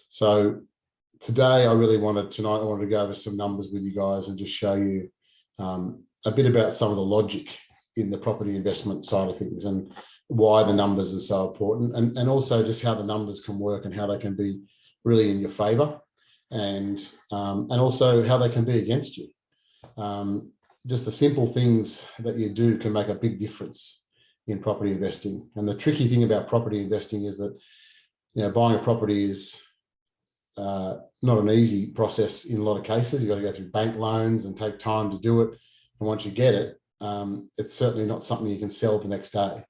So today I wanted to go over some numbers with you guys and just show you a bit about some of the logic in the property investment side of things and why the numbers are so important, and also just how the numbers can work and how they can be really in your favor, and also how they can be against you. Just the simple things that you do can make a big difference in property investing. And the tricky thing about property investing is that, buying a property is not an easy process in a lot of cases. You've got to go through bank loans and take time to do it. And once you get it, it's certainly not something you can sell the next day.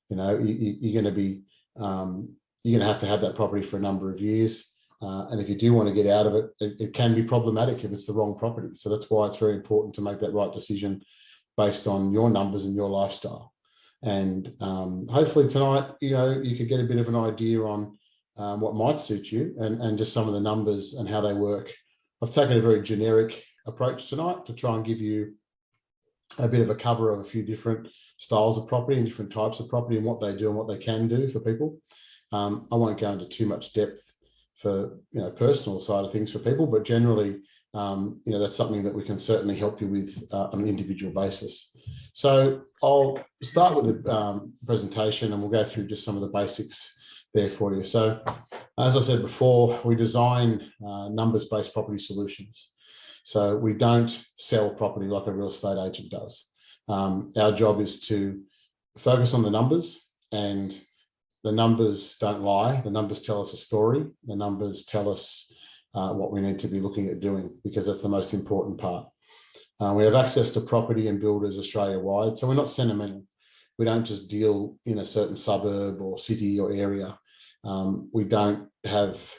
You're going to have to have that property for a number of years. And if you do want to get out of it, it can be problematic if it's the wrong property. So that's why it's very important to make that right decision based on your numbers and your lifestyle. And hopefully tonight, you could get a bit of an idea on what might suit you and just some of the numbers and how they work. I've taken a very generic approach tonight to try and give you a bit of a cover of a few different styles of property and different types of property and what they do and what they can do for people. I won't go into too much depth for personal side of things for people, but generally, that's something that we can certainly help you with on an individual basis. So I'll start with a presentation and we'll go through just some of the basics there for you. So as I said before, we design numbers-based property solutions. So we don't sell property like a real estate agent does. Our job is to focus on the numbers, and the numbers don't lie. The numbers tell us a story. The numbers tell us what we need to be looking at doing, because that's the most important part. We have access to property and builders Australia-wide, so we're not sentimental. We don't just deal in a certain suburb or city or area. We don't have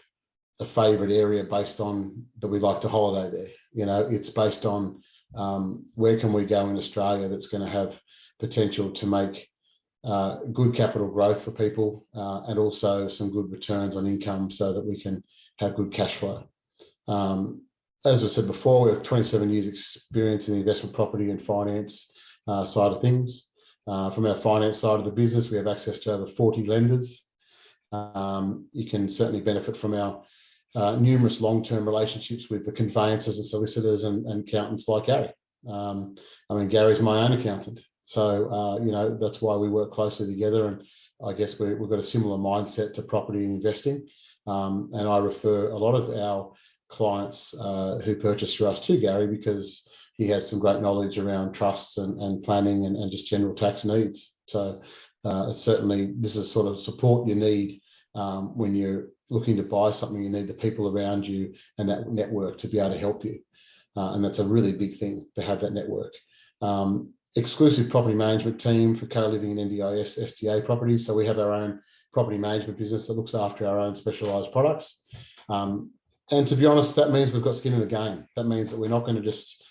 a favourite area based on that we'd like to holiday there. It's based on where can we go in Australia that's going to have potential to make good capital growth for people and also some good returns on income so that we can have good cash flow. As I said before, we have 27 years experience in the investment property and finance side of things. From our finance side of the business, we have access to over 40 lenders. You can certainly benefit from our numerous long-term relationships with the conveyancers and solicitors and accountants like Gary. Gary's my own accountant. So, that's why we work closely together. And I guess we've got a similar mindset to property and investing. And I refer a lot of our clients who purchase through us to Gary because he has some great knowledge around trusts and planning and just general tax needs. So certainly this is sort of support you need when you're looking to buy something. You need the people around you and that network to be able to help you. And that's a really big thing, to have that network. Exclusive property management team for co-living and NDIS STA properties. So we have our own property management business that looks after our own specialised products. And to be honest, that means we've got skin in the game. That means that we're not going to just,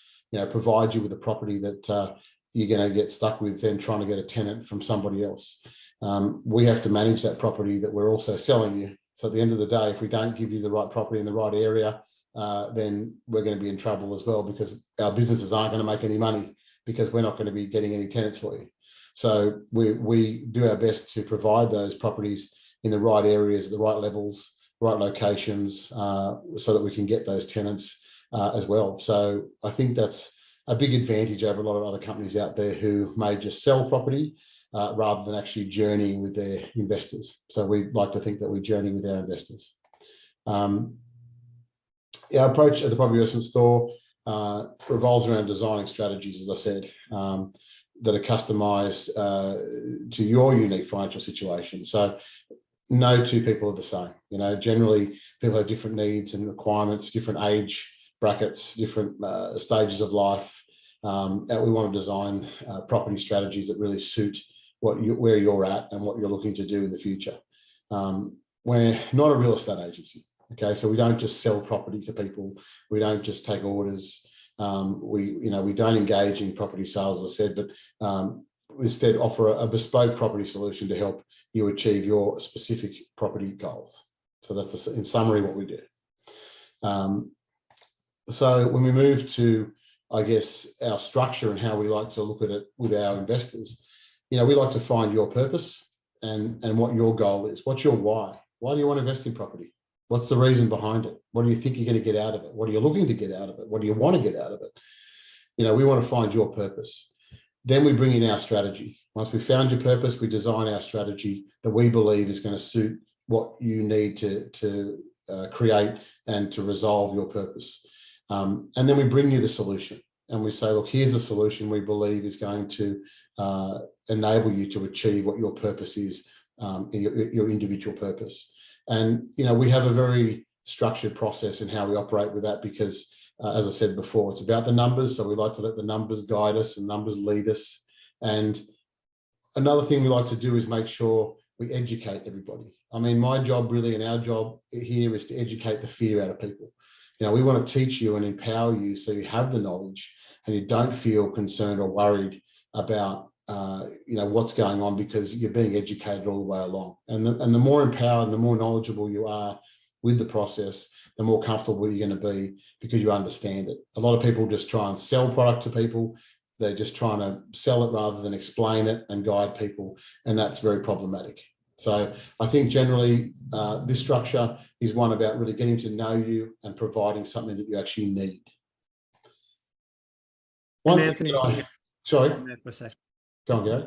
provide you with a property that you're going to get stuck with then trying to get a tenant from somebody else. We have to manage that property that we're also selling you. So at the end of the day, if we don't give you the right property in the right area, then we're going to be in trouble as well, because our businesses aren't going to make any money because we're not going to be getting any tenants for you. So we do our best to provide those properties in the right areas, the right levels, right locations, so that we can get those tenants as well. So I think that's a big advantage over a lot of other companies out there who may just sell property rather than actually journeying with their investors. So we like to think that we journey with our investors. Our approach at the Property Investment Store revolves around designing strategies, as I said, that are customized to your unique financial situation. So no two people are the same. Generally people have different needs and requirements, different age brackets, different stages of life. And we want to design property strategies that really suit where you're at and what you're looking to do in the future. We're not a real estate agency. Okay, so we don't just sell property to people. We don't just take orders. We don't engage in property sales, as I said, but instead offer a bespoke property solution to help you achieve your specific property goals. So that's in summary what we do. So when we move to, I guess, our structure and how we like to look at it with our investors, we like to find your purpose and what your goal is. What's your why? Why do you want to invest in property? What's the reason behind it? What do you think you're going to get out of it? What are you looking to get out of it? What do you want to get out of it? We want to find your purpose. Then we bring in our strategy. Once we've found your purpose, we design our strategy that we believe is going to suit what you need to create and to resolve your purpose. And then we bring you the solution and we say, look, here's the solution we believe is going to enable you to achieve what your purpose is, your individual purpose. And, we have a very structured process in how we operate with that because, as I said before, it's about the numbers. So we like to let the numbers guide us and numbers lead us. And another thing we like to do is make sure we educate everybody. I mean, my job really and our job here is to educate the fear out of people. We want to teach you and empower you so you have the knowledge and you don't feel concerned or worried about what's going on because you're being educated all the way along. And the more empowered and the more knowledgeable you are with the process, the more comfortable you're going to be because you understand it. A lot of people just try and sell product to people. They're just trying to sell it rather than explain it and guide people. And that's very problematic. So I think generally this structure is one about really getting to know you and providing something that you actually need. Anthony, sorry, go on, Gary.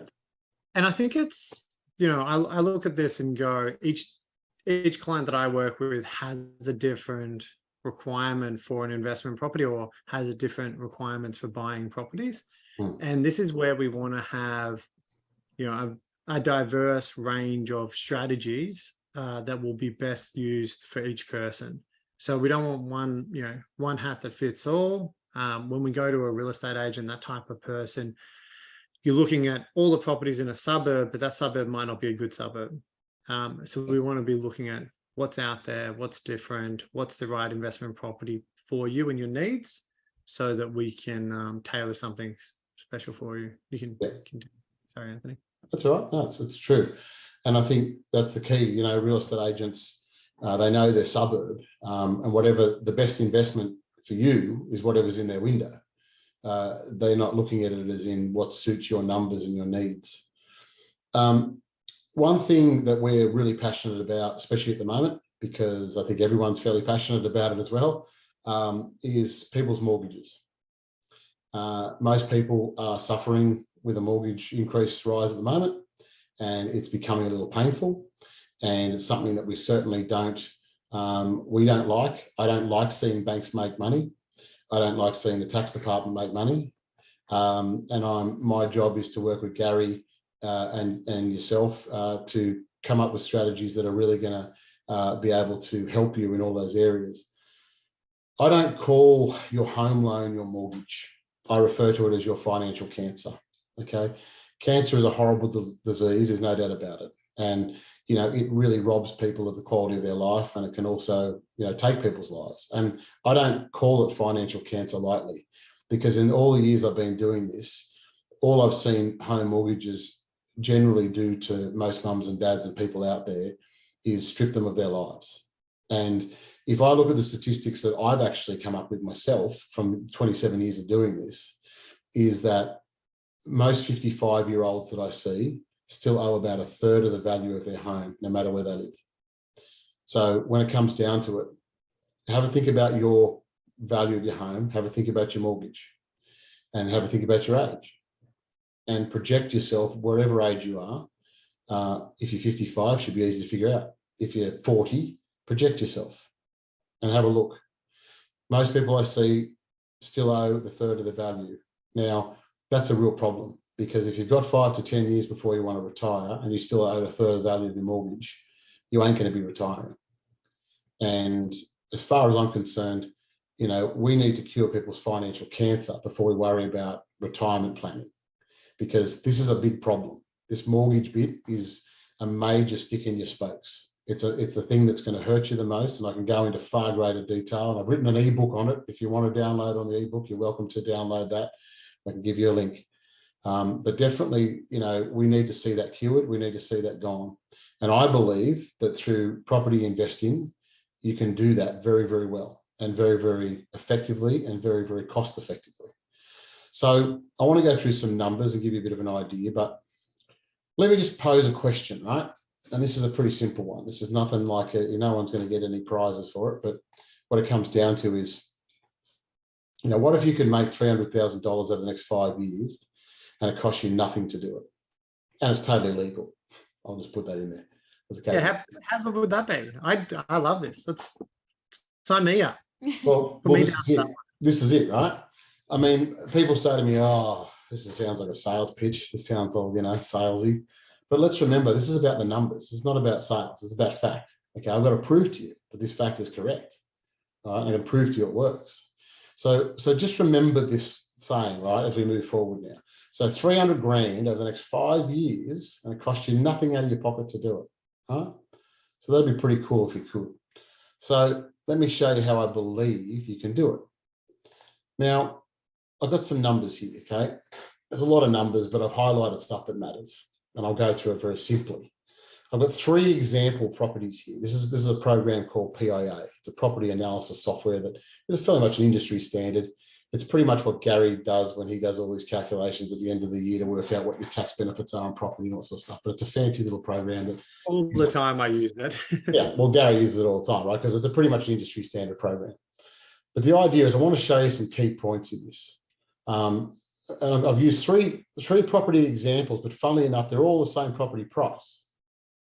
And I think it's, I look at this and go, each client that I work with has a different requirement for an investment property or has a different requirements for buying properties. And this is where we want to have, a diverse range of strategies that will be best used for each person. So we don't want one hat that fits all. When we go to a real estate agent, that type of person, you're looking at all the properties in a suburb, but that suburb might not be a good suburb. So we want to be looking at what's out there, what's different, what's the right investment property for you and your needs so that we can tailor something special for you. You can continue. Sorry, Anthony. That's all right. No, it's true. And I think that's the key. Real estate agents, they know their suburb and whatever the best investment for you is whatever's in their window. They're not looking at it as in what suits your numbers and your needs. One thing that we're really passionate about, especially at the moment, because I think everyone's fairly passionate about it as well, is people's mortgages. Most people are suffering with a mortgage increase rise at the moment, and it's becoming a little painful. And it's something that we certainly don't like. I don't like seeing banks make money. I don't like seeing the tax department make money. And my job is to work with Gary and yourself to come up with strategies that are really going to be able to help you in all those areas. I don't call your home loan your mortgage. I refer to it as your financial cancer. Okay, cancer is a horrible disease. There's no doubt about it, and it really robs people of the quality of their life, and it can also take people's lives. And I don't call it financial cancer lightly, because in all the years I've been doing this, all I've seen home mortgages generally do to most mums and dads and people out there is strip them of their lives. And if I look at the statistics that I've actually come up with myself from 27 years of doing this, is that most 55-year-olds that I see still owe about a third of the value of their home, no matter where they live. So when it comes down to it, have a think about your value of your home, have a think about your mortgage, and have a think about your age, and project yourself wherever age you are. If you're 55, should be easy to figure out. If you're 40, project yourself and have a look. Most people I see still owe the third of the value. Now, that's a real problem, because if you've got 5 to 10 years before you want to retire and you still owe a third of the value of your mortgage, you ain't going to be retiring. And as far as I'm concerned, we need to cure people's financial cancer before we worry about retirement planning, because this is a big problem. This mortgage bit is a major stick in your spokes. It's the thing that's going to hurt you the most, and I can go into far greater detail. And I've written an ebook on it. If you want to download on the ebook, you're welcome to download that. I can give you a link. But definitely, we need to see that cured. We need to see that gone. And I believe that through property investing, you can do that very, very well, and very, very effectively, and very, very cost effectively. So I want to go through some numbers and give you a bit of an idea, but let me just pose a question, right? and this is a pretty simple one. This is nothing like no one's going to get any prizes for it, but what it comes down to is, what if you could make $300,000 over the next 5 years and it costs you nothing to do it? And it's totally legal. I'll just put that in there. Yeah, how good would that be? I love this. Let's sign me up. Well, this is it, right? I mean, people say to me, oh, this sounds like a sales pitch. This sounds all, salesy. But let's remember, this is about the numbers. It's not about sales. It's about fact. Okay, I've got to prove to you that this fact is correct. Right? And I can prove to you it works. So just remember this saying, right, as we move forward now. So 300 grand over the next 5 years, and it costs you nothing out of your pocket to do it. Huh? So that'd be pretty cool if you could. So let me show you how I believe you can do it. Now, I've got some numbers here, okay? There's a lot of numbers, but I've highlighted stuff that matters, and I'll go through it very simply. I've got 3 example properties here. This is a program called PIA. It's a property analysis software that is fairly much an industry standard. It's pretty much what Gary does when he does all these calculations at the end of the year to work out what your tax benefits are on property and all sort of stuff. But it's a fancy little program that all the time I use it. Yeah, well, Gary uses it all the time, right? Because it's a pretty much an industry standard program. But the idea is I want to show you some key points in this. And I've used three property examples, but funnily enough, they're all the same property price.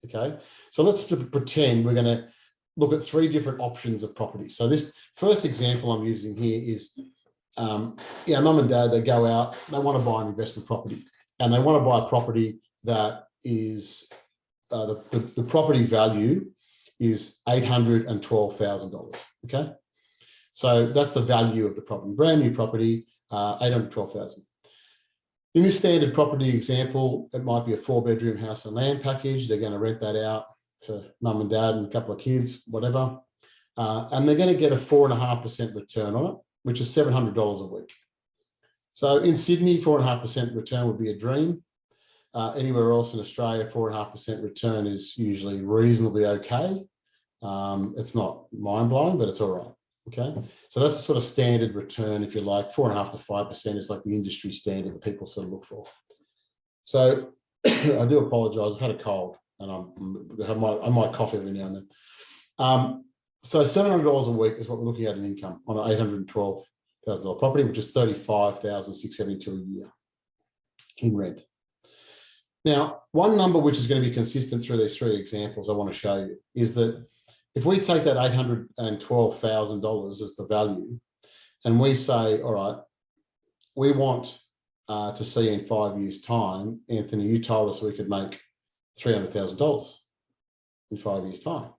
Okay, so let's pretend we're going to look at 3 different options of property. So this first example I'm using here is, mum and dad, they go out, they want to buy an investment property, and they want to buy a property that is, the property value is $812,000. Okay, so that's the value of the property, brand new property, $812,000. In this standard property example, it might be a 4-bedroom house and land package. They're going to rent that out to mum and dad and a couple of kids, whatever. And they're going to get a 4.5% return on it, which is $700 a week. So in Sydney, 4.5% return would be a dream. Anywhere else in Australia, 4.5% return is usually reasonably okay. It's not mind-blowing, but it's all right. Okay, so that's a sort of standard return, if you like. 4.5% to 5% is like the industry standard that people sort of look for. So I do apologise. I've had a cold, and I might cough every now and then. So $700 a week is what we're looking at in income on an $812,000 property, which is $35,672 a year in rent. Now, one number which is going to be consistent through these 3 examples I want to show you is that if we take that $812,000 as the value, and we say, all right, we want to see in 5 years' time, Anthony, you told us we could make $300,000 in 5 years' time.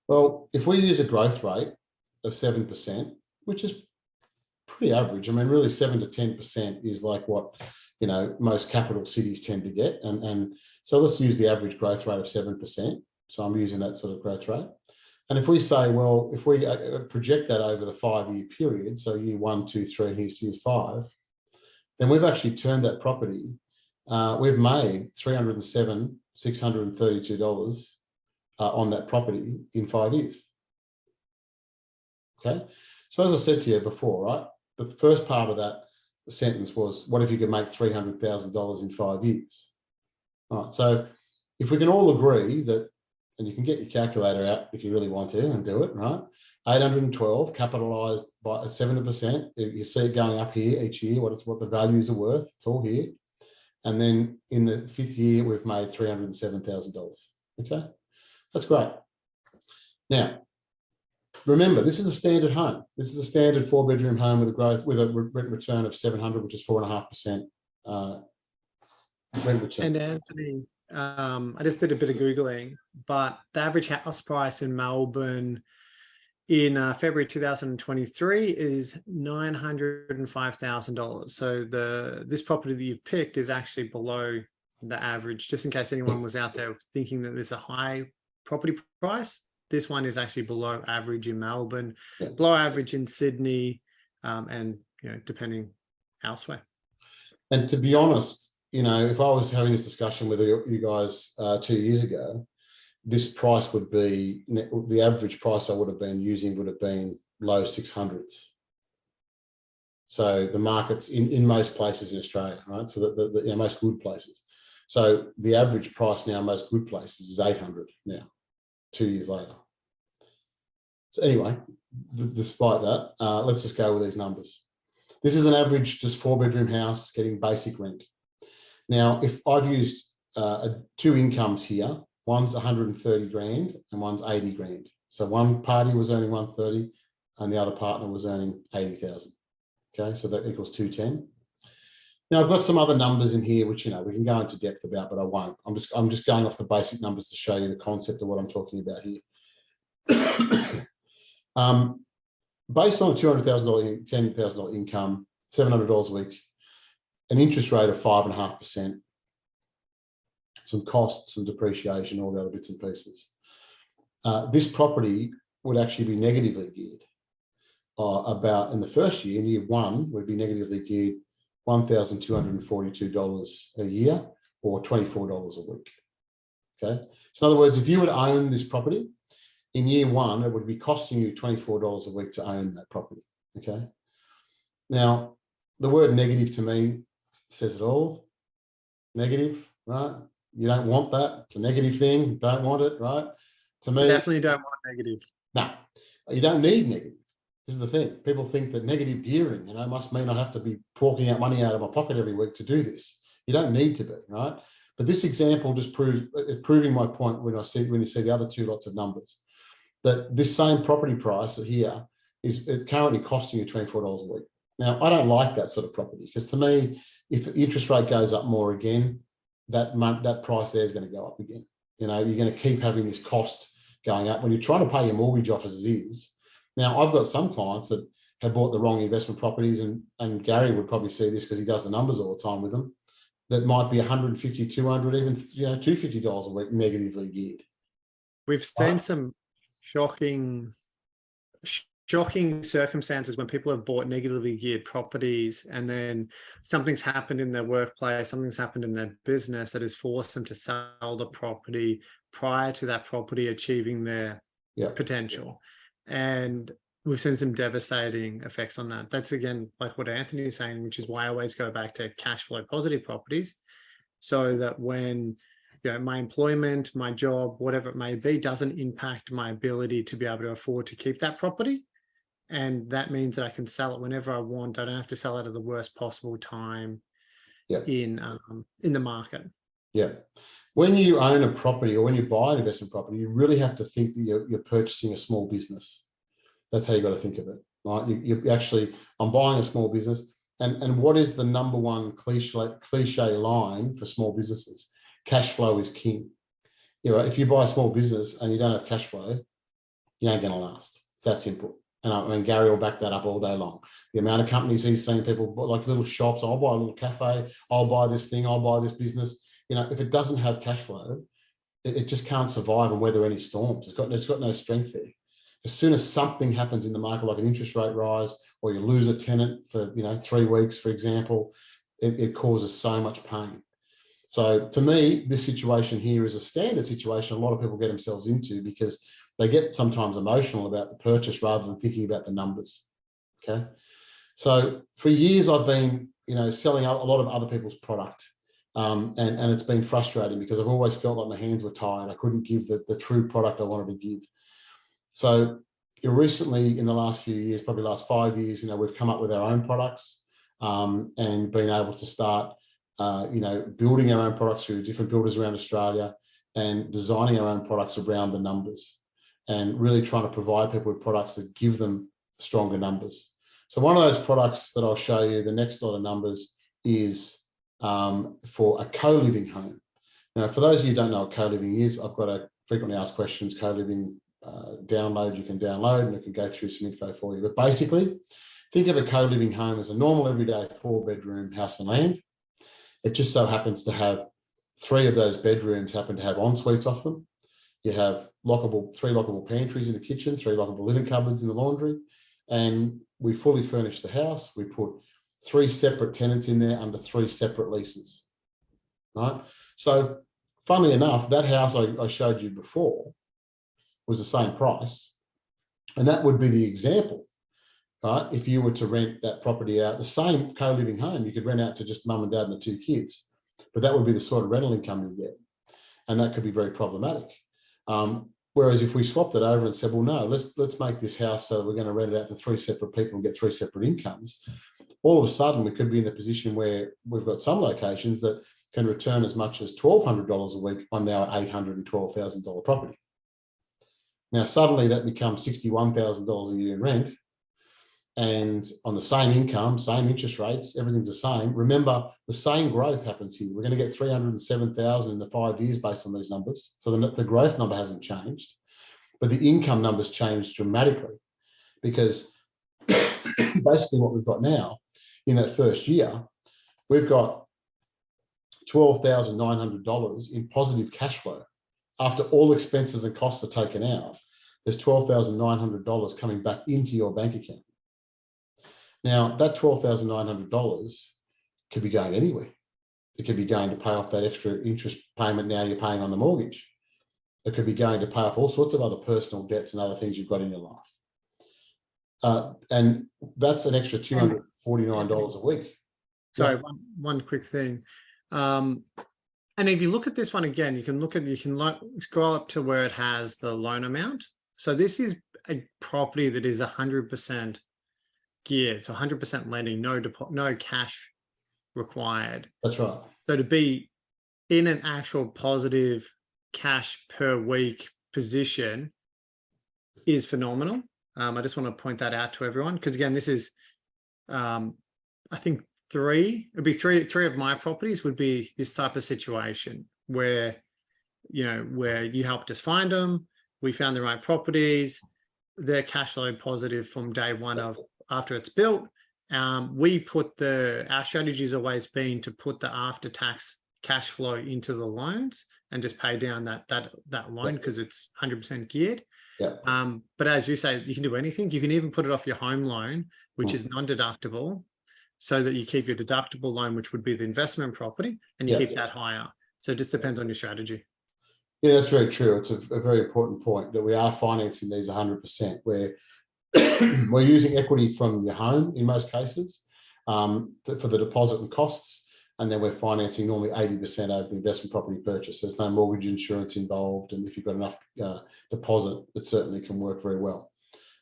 Well, if we use a growth rate of 7%, which is pretty average, I mean, really 7 to 10% is like what, most capital cities tend to get. And so let's use the average growth rate of 7%. So I'm using that sort of growth rate. And if we say, well, if we project that over the 5-year period, so year 1, 2, 3, and here's year 5, then we've actually turned that property, we've made $307,632 on that property in 5 years. Okay. So as I said to you before, right, the first part of that sentence was, what if you could make $300,000 in 5 years? All right. So if we can all agree that, and you can get your calculator out if you really want to and do it, right? 812 capitalized by 7%. You see it going up here each year, what the values are worth. It's all here. And then in the 5th year, we've made $307,000. Okay, that's great. Now, remember, this is a standard home. This is a standard 4-bedroom home with a rent return of 700, which is 4.5% rent return. And Anthony, I just did a bit of Googling, but the average house price in Melbourne in February 2023 is $905,000. So this property that you've picked is actually below the average, just in case anyone was out there thinking that there's a high property price. This one is actually below average in Melbourne, below average in Sydney, and depending elsewhere. And to be honest, if I was having this discussion with you guys 2 years ago, this price would be, the average price I would have been using would have been low 600s. So the markets in most places in Australia, right? So the most good places. So the average price now, most good places, is 800 now, 2 years later. So anyway, despite that, let's just go with these numbers. This is an average just 4-bedroom house getting basic rent. Now, if I've used two incomes here, one's 130 grand and one's 80 grand. So one party was earning 130 and the other partner was earning 80,000. Okay, so that equals 210. Now I've got some other numbers in here, which, we can go into depth about, but I won't. I'm just going off the basic numbers to show you the concept of what I'm talking about here. Based on a $200,000, $10,000 income, $700 a week, an interest rate of 5.5%, some costs and depreciation, all the other bits and pieces. This property would actually be negatively geared. About in the first year, in year one, would be negatively geared $1,242 a year, or $24 a week. Okay, so in other words, if you would own this property in year one, it would be costing you $24 a week to own that property. Okay, now the word negative to me says it all. Negative, right? You don't want that. It's a negative thing. Don't want it, right? To me, Definitely don't want negative. No, you don't need negative. This is the thing. People think that negative gearing, must mean I have to be forking out money out of my pocket every week to do this. You don't need to be, right? But this example just proving my point when you see the other two lots of numbers, that this same property price here is currently costing you $24 a week. Now, I don't like that sort of property, because to me, if the interest rate goes up more again, that price there is going to go up again. You're going to keep having this cost going up when you're trying to pay your mortgage off as it is. Now, I've got some clients that have bought the wrong investment properties, and Gary would probably see this because he does the numbers all the time with them, that might be 150, 200, even $250 a week negatively geared. We've seen some shocking circumstances when people have bought negatively geared properties, and then something's happened in their workplace, something's happened in their business that has forced them to sell the property prior to that property achieving their potential. And we've seen some devastating effects on that. That's, again, like what Anthony is saying, which is why I always go back to cash flow positive properties, so that when my employment, my job, whatever it may be, doesn't impact my ability to be able to afford to keep that property. And that means that I can sell it whenever I want. I don't have to sell it at the worst possible time in the market. Yeah. When you own a property, or when you buy an investment property, you really have to think that you're purchasing a small business. That's how you got to think of it, right? You actually, I'm buying a small business. And what is the number one cliche line for small businesses? Cash flow is king. If you buy a small business and you don't have cash flow, you ain't going to last. It's that simple. And Gary will back that up all day long. The amount of companies he's seen, people like little shops, I'll buy a little cafe, I'll buy this thing, I'll buy this business. If it doesn't have cash flow, it just can't survive and weather any storms. It's got no strength there. As soon as something happens in the market, like an interest rate rise, or you lose a tenant for 3 weeks, for example, it causes so much pain. So to me, this situation here is a standard situation a lot of people get themselves into, because they get sometimes emotional about the purchase rather than thinking about the numbers. Okay. So for years, I've been, selling a lot of other people's product. And it's been frustrating, because I've always felt like my hands were tied. I couldn't give the true product I wanted to give. So recently, in the last few years, probably last 5 years, we've come up with our own products, and been able to start, building our own products through different builders around Australia, and designing our own products around the numbers, and really trying to provide people with products that give them stronger numbers. So one of those products that I'll show you, the next lot of numbers, is for a co-living home. Now, for those of you who don't know what co-living is, I've got a frequently asked questions co-living download you can download, and it can go through some info for you. But basically, think of a co-living home as a normal everyday 4-bedroom house and land. It just so happens to have 3 of those bedrooms happen to have en-suites off them. You have 3 lockable pantries in the kitchen, 3 lockable linen cupboards in the laundry, and we fully furnish the house. We put 3 separate tenants in there under 3 separate leases, right? So funnily enough, that house I showed you before was the same price. And that would be the example, right? If you were to rent that property out, the same co-living home, you could rent out to just mum and dad and the 2 kids. but that would be the sort of rental income you get. And that could be very problematic. Whereas if we swapped it over and said, well, no, let's make this house so we're going to rent it out to 3 separate people and get 3 separate incomes, all of a sudden we could be in a position where we've got some locations that can return as much as $1,200 a week on now $812,000 property. Now, suddenly that becomes $61,000 a year in rent, and on the same income, same interest rates, everything's the same. Remember, the same growth happens here. We're going to get 307,000 in the 5 years based on these numbers. So the growth number hasn't changed, but the income numbers changed dramatically, because basically what we've got now in that first year, we've got $12,900 in positive cash flow. After all expenses and costs are taken out, there's $12,900 coming back into your bank account. Now, that $12,900 could be going anywhere. It could be going to pay off that extra interest payment now you're paying on the mortgage. It could be going to pay off all sorts of other personal debts and other things you've got in your life. And that's an extra $249 a week. Sorry, one quick thing. And if you look at this one again, you can scroll up to where it has the loan amount. So this is a property that is 100% geared, so 100% lending, no cash required. That's right. So to be in an actual positive cash per week position is phenomenal. I just want to point that out to everyone, because again, this is, I think it'd be three of my properties would be this type of situation where, where you helped us find them, we found the right properties, they're cash flow positive from day one of after it's built. We put our strategy has always been to put the after-tax cash flow into the loans and just pay down that loan because it's 100% geared. Yeah. But as you say, you can do anything. You can even put it off your home loan, which is non-deductible, so that you keep your deductible loan, which would be the investment property, and you keep that higher. So it just depends on your strategy. Yeah, that's very true. It's a very important point that we are financing these 100%, where we're using equity from your home in most cases for the deposit and costs, and then we're financing normally 80% over the investment property purchase. There's no mortgage insurance involved, and if you've got enough deposit, it certainly can work very well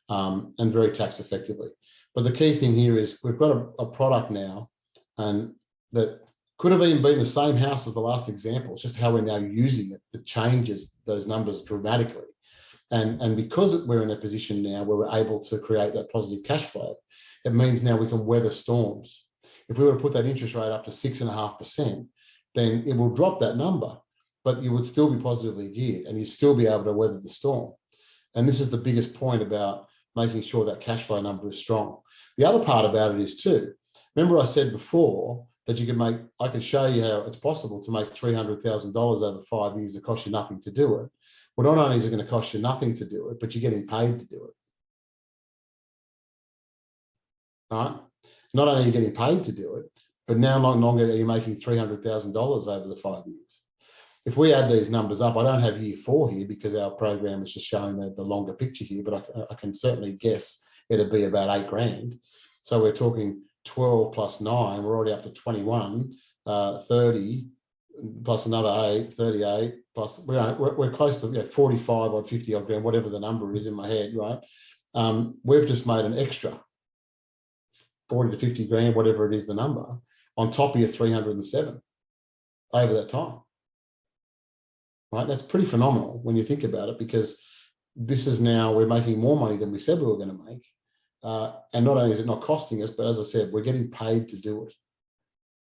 and very tax effectively. But the key thing here is we've got a product now, and that could have even been the same house as the last example. It's just how we're now using it that changes those numbers dramatically. And because we're in a position now where we're able to create that positive cash flow, it means now we can weather storms. If we were to put that interest rate up to 6.5%, then it will drop that number, but you would still be positively geared and you'd still be able to weather the storm. And this is the biggest point about making sure that cash flow number is strong. The other part about it is too, remember I said before that I could show you how it's possible to make $300,000 over 5 years that cost you nothing to do it. Well, not only is it going to cost you nothing to do it, but you're getting paid to do it. Right? Not only are you getting paid to do it, but now no longer are you making $300,000 over the 5 years. If we add these numbers up, I don't have year 4 here because our program is just showing the longer picture here, but I can certainly guess it'd be about $8,000. So we're talking 12 plus 9, we're already up to 21, 30, plus another 8, 38, plus we're close to 45 or 50 odd grand, whatever the number is in my head, right? We've just made an extra 40 to 50 grand, whatever it is the number, on top of your 307 over that time. Right? That's pretty phenomenal when you think about it, because this is now, we're making more money than we said we were going to make. And not only is it not costing us, but as I said, we're getting paid to do it.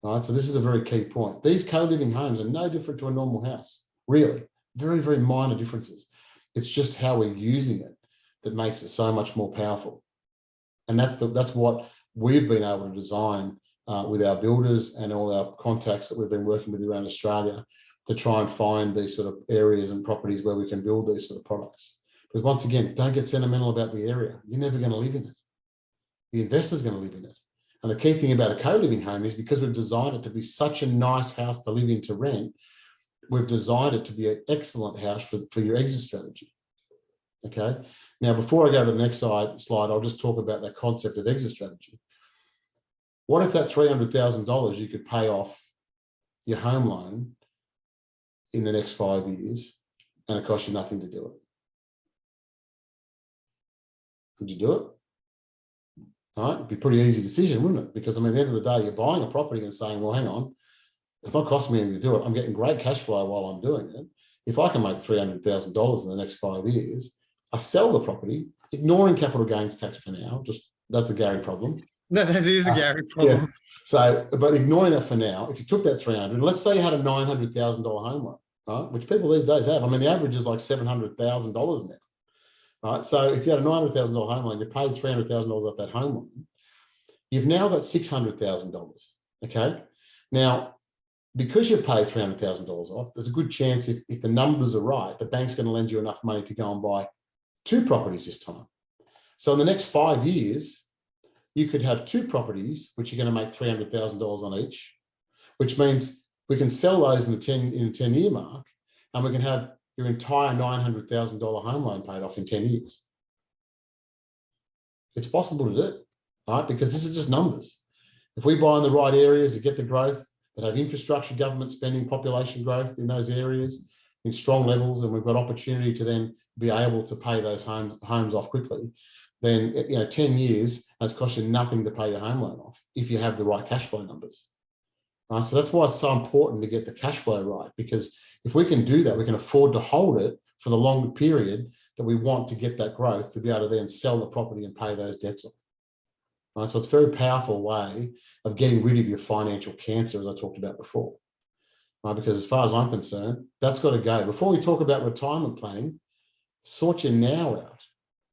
Right? So this is a very key point. These co-living homes are no different to a normal house, really. Very, very minor differences. It's just how we're using it that makes it so much more powerful. And that's what we've been able to design with our builders and all our contacts that we've been working with around Australia to try and find these sort of areas and properties where we can build these sort of products. Because once again, don't get sentimental about the area. You're never going to live in it. The investor's going to live in it. And the key thing about a co-living home is because we've designed it to be such a nice house to live in to rent, we've designed it to be an excellent house for your exit strategy. Okay. Now, before I go to the next slide, I'll just talk about that concept of exit strategy. What if that $300,000 you could pay off, your home loan in the next 5 years and it costs you nothing to do it? Would you do it? All right, it'd be a pretty easy decision, wouldn't it? Because I mean, at the end of the day, you're buying a property and saying, well, hang on, it's not costing me anything to do it. I'm getting great cash flow while I'm doing it. If I can make $300,000 in the next 5 years, I sell the property, ignoring capital gains tax for now. Just that's a Gary problem. No, that is a Gary problem. Yeah. So, but ignoring that for now, if you took that 300, and let's say you had a $900,000 home loan, right, which people these days have. I mean, the average is like $700,000 now. Right. So if you had a $900,000 home loan, you paid $300,000 off that home loan. You've now got $600,000. Okay. Now, because you've paid $300,000 off, there's a good chance if the numbers are right, the bank's going to lend you enough money to go and buy 2 properties this time. So in the next 5 years, you could have 2 properties, which you're going to make $300,000 on each, which means we can sell those in the 10-year mark, and we can have your entire $900,000 home loan paid off in 10 years. It's possible to do, right? Because this is just numbers. If we buy in the right areas that get the growth, that have infrastructure, government spending, population growth in those areas in strong levels, and we've got opportunity to then be able to pay those homes off quickly, then 10 years has cost you nothing to pay your home loan off if you have the right cash flow numbers. Right? So that's why it's so important to get the cash flow right, because if we can do that, we can afford to hold it for the longer period that we want to get that growth to be able to then sell the property and pay those debts off. Right? So it's a very powerful way of getting rid of your financial cancer, as I talked about before. Right? Because as far as I'm concerned, that's got to go. Before we talk about retirement planning, sort your now out.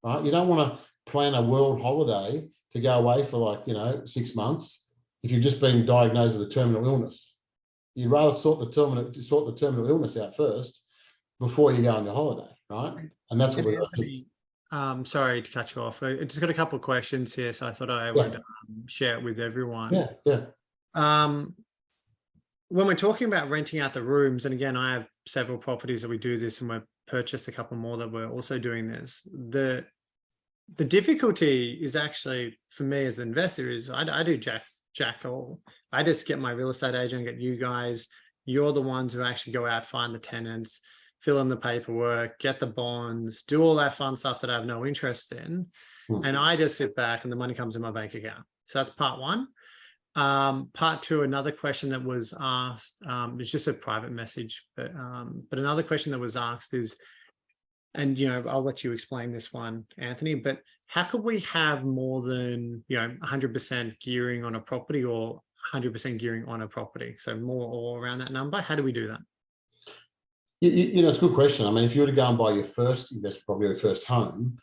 Right? You don't want to plan a world holiday to go away for like 6 months if you've just been diagnosed with a terminal illness. You'd rather sort the terminal illness out first before you go on your holiday, right? And that's what we're going to do. Sorry to cut you off. I just got a couple of questions here, so I thought I would share it with everyone. When we're talking about renting out the rooms, and again, I have several properties that we do this, and we've purchased a couple more that we're also doing this. The difficulty is actually, for me as an investor, is I do jack all. I just get my real estate agent, get you guys. You're the ones who actually go out, find the tenants, fill in the paperwork, get the bonds, do all that fun stuff that I have no interest in. And I just sit back and the money comes in my bank account. So that's part one. Part two, another question that was asked, it's just a private message, but another question that was asked is, and I'll let you explain this one, Anthony, but how could we have more than 100% gearing on a property or 100% gearing on a property? So more or around that number. How do we do that? It's a good question. I mean, if you were to go and buy your first investment property or your first home,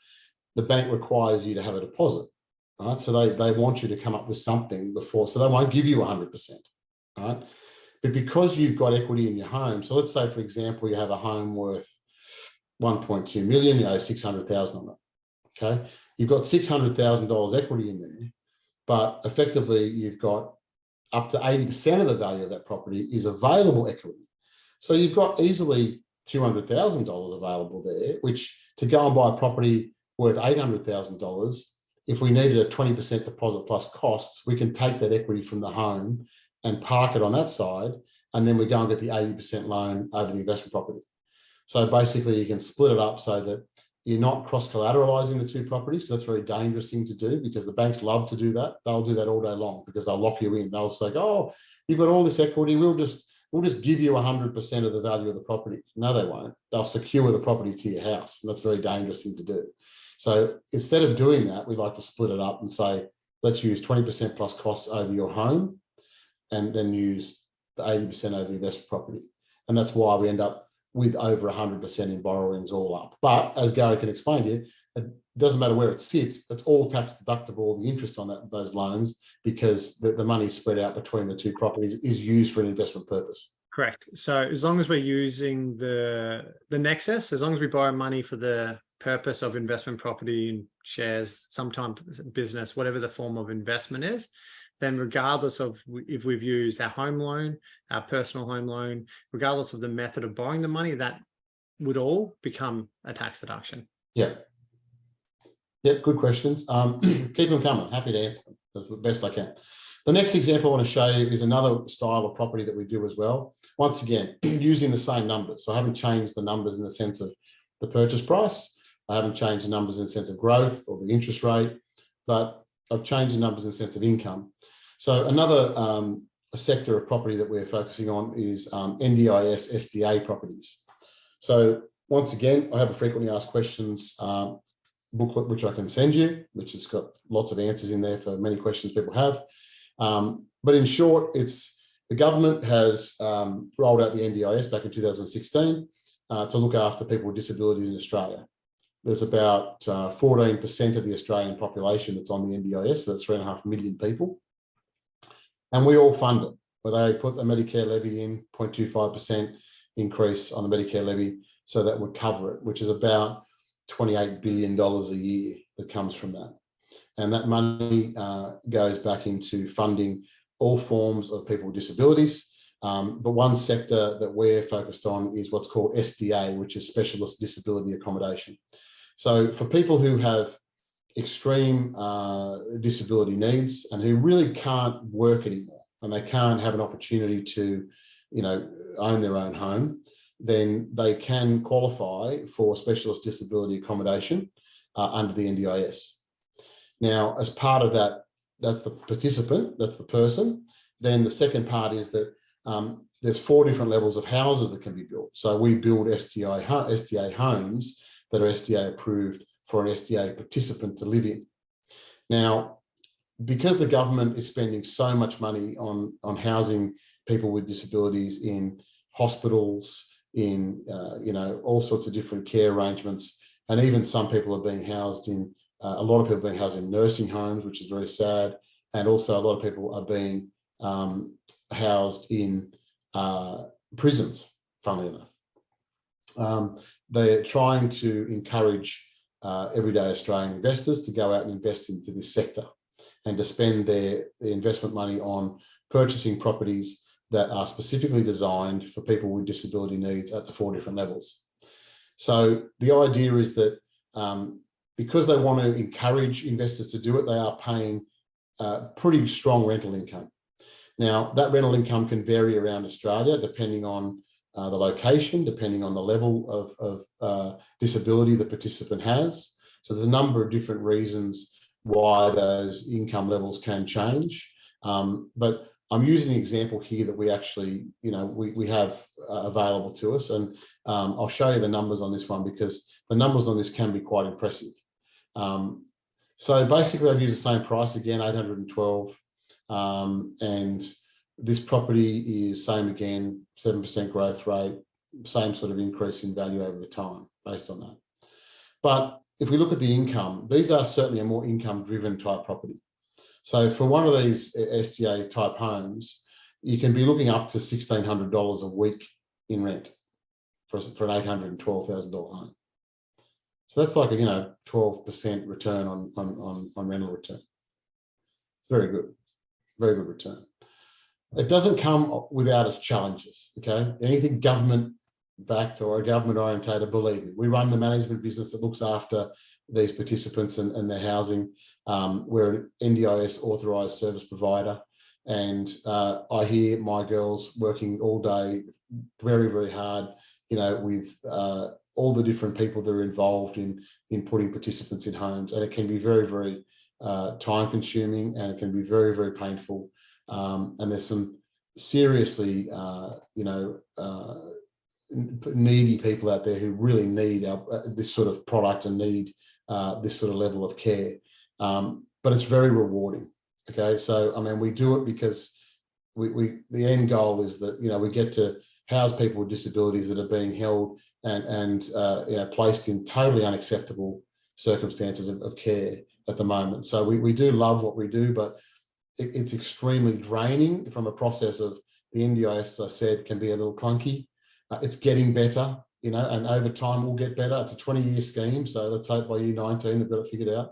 the bank requires you to have a deposit, right? So they want you to come up with something before, so they won't give you 100%, right? But because you've got equity in your home, so let's say, for example, you have a home worth 1.2 million, you owe 600,000 on it. Okay, you've got $600,000 equity in there, but effectively you've got up to 80% of the value of that property is available equity. So you've got easily $200,000 available there, which to go and buy a property worth $800,000, if we needed a 20% deposit plus costs, we can take that equity from the home and park it on that side, and then we go and get the 80% loan over the investment property. So basically you can split it up so that you're not cross-collateralizing the 2 properties, because that's a very dangerous thing to do, because the banks love to do that. They'll do that all day long because they'll lock you in. They'll say, oh, you've got all this equity, we'll just give you 100% of the value of the property. No, they won't. They'll secure the property to your house, and that's a very dangerous thing to do. So instead of doing that, we like to split it up and say, let's use 20% plus costs over your home, and then use the 80% over the investment property. And that's why we end up with over 100% in borrowings all up. But as Gary can explain to you, it doesn't matter where it sits, it's all tax deductible, the interest on those loans, because the money spread out between the 2 properties is used for an investment purpose. Correct. So as long as we're using the nexus, as long as we borrow money for the purpose of investment property and shares, sometimes business, whatever the form of investment is, then regardless of if we've used our home loan, our personal home loan, regardless of the method of borrowing the money, that would all become a tax deduction. Yeah. Yep, good questions. Keep them coming. Happy to answer them as best I can. The next example I want to show you is another style of property that we do as well. Once again, using the same numbers. So I haven't changed the numbers in the sense of the purchase price. I haven't changed the numbers in the sense of growth or the interest rate, but I've changed the numbers in the sense of income. So another a sector of property that we're focusing on is NDIS SDA properties. So once again, I have a frequently asked questions booklet, which I can send you, which has got lots of answers in there for many questions people have. But in short, it's the government has rolled out the NDIS back in 2016 to look after people with disabilities in Australia. There's about 14% of the Australian population that's on the NDIS, so that's 3.5 million people. And we all fund it, where they put the Medicare levy in, 0.25% increase on the Medicare levy, so that would cover it, which is about $28 billion a year that comes from that. And that money goes back into funding all forms of people with disabilities. But one sector that we're focused on is what's called SDA, which is specialist disability accommodation. So for people who have extreme disability needs and who really can't work anymore, and they can't have an opportunity to, own their own home, then they can qualify for specialist disability accommodation under the NDIS. Now, as part of that, that's the participant, that's the person. Then the second part is that there's 4 different levels of houses that can be built. So we build SDA homes that are SDA approved for an SDA participant to live in. Now, because the government is spending so much money on housing people with disabilities in hospitals, in all sorts of different care arrangements, and even some people are being housed in a lot of people are being housed in nursing homes, which is very sad, and also a lot of people are being housed in prisons, funnily enough. They're trying to encourage everyday Australian investors to go out and invest into this sector and to spend their investment money on purchasing properties that are specifically designed for people with disability needs at the 4 different levels. So the idea is that because they want to encourage investors to do it, they are paying pretty strong rental income. Now, that rental income can vary around Australia depending on the location, depending on the level of disability the participant has. So there's a number of different reasons why those income levels can change. But I'm using the example here that we actually, we have available to us. And I'll show you the numbers on this one because the numbers on this can be quite impressive. So basically I've used the same price again, 812. And this property is same again, 7% growth rate, same sort of increase in value over the time based on that. But if we look at the income, these are certainly a more income driven type property. So for one of these SDA type homes, you can be looking up to $1,600 a week in rent for an $812,000 home. So that's like a 12% return on rental return. It's very good return. It doesn't come without its challenges. Okay, anything government backed or government orientated, believe me, we run the management business that looks after these participants and their housing. We're an NDIS authorised service provider, and I hear my girls working all day, very, very hard, with all the different people that are involved in putting participants in homes, and it can be very, very time consuming, and it can be very, very painful. And there's some seriously, needy people out there who really need this sort of product and need this sort of level of care. But it's very rewarding. Okay, so I mean, we do it because the end goal is that we get to house people with disabilities that are being held and placed in totally unacceptable circumstances of care at the moment. So we do love what we do, but it's extremely draining from a process of the NDIS, as I said, can be a little clunky. It's getting better, and over time we'll get better. It's a 20-year scheme, so let's hope by year 19 they've got it figured out.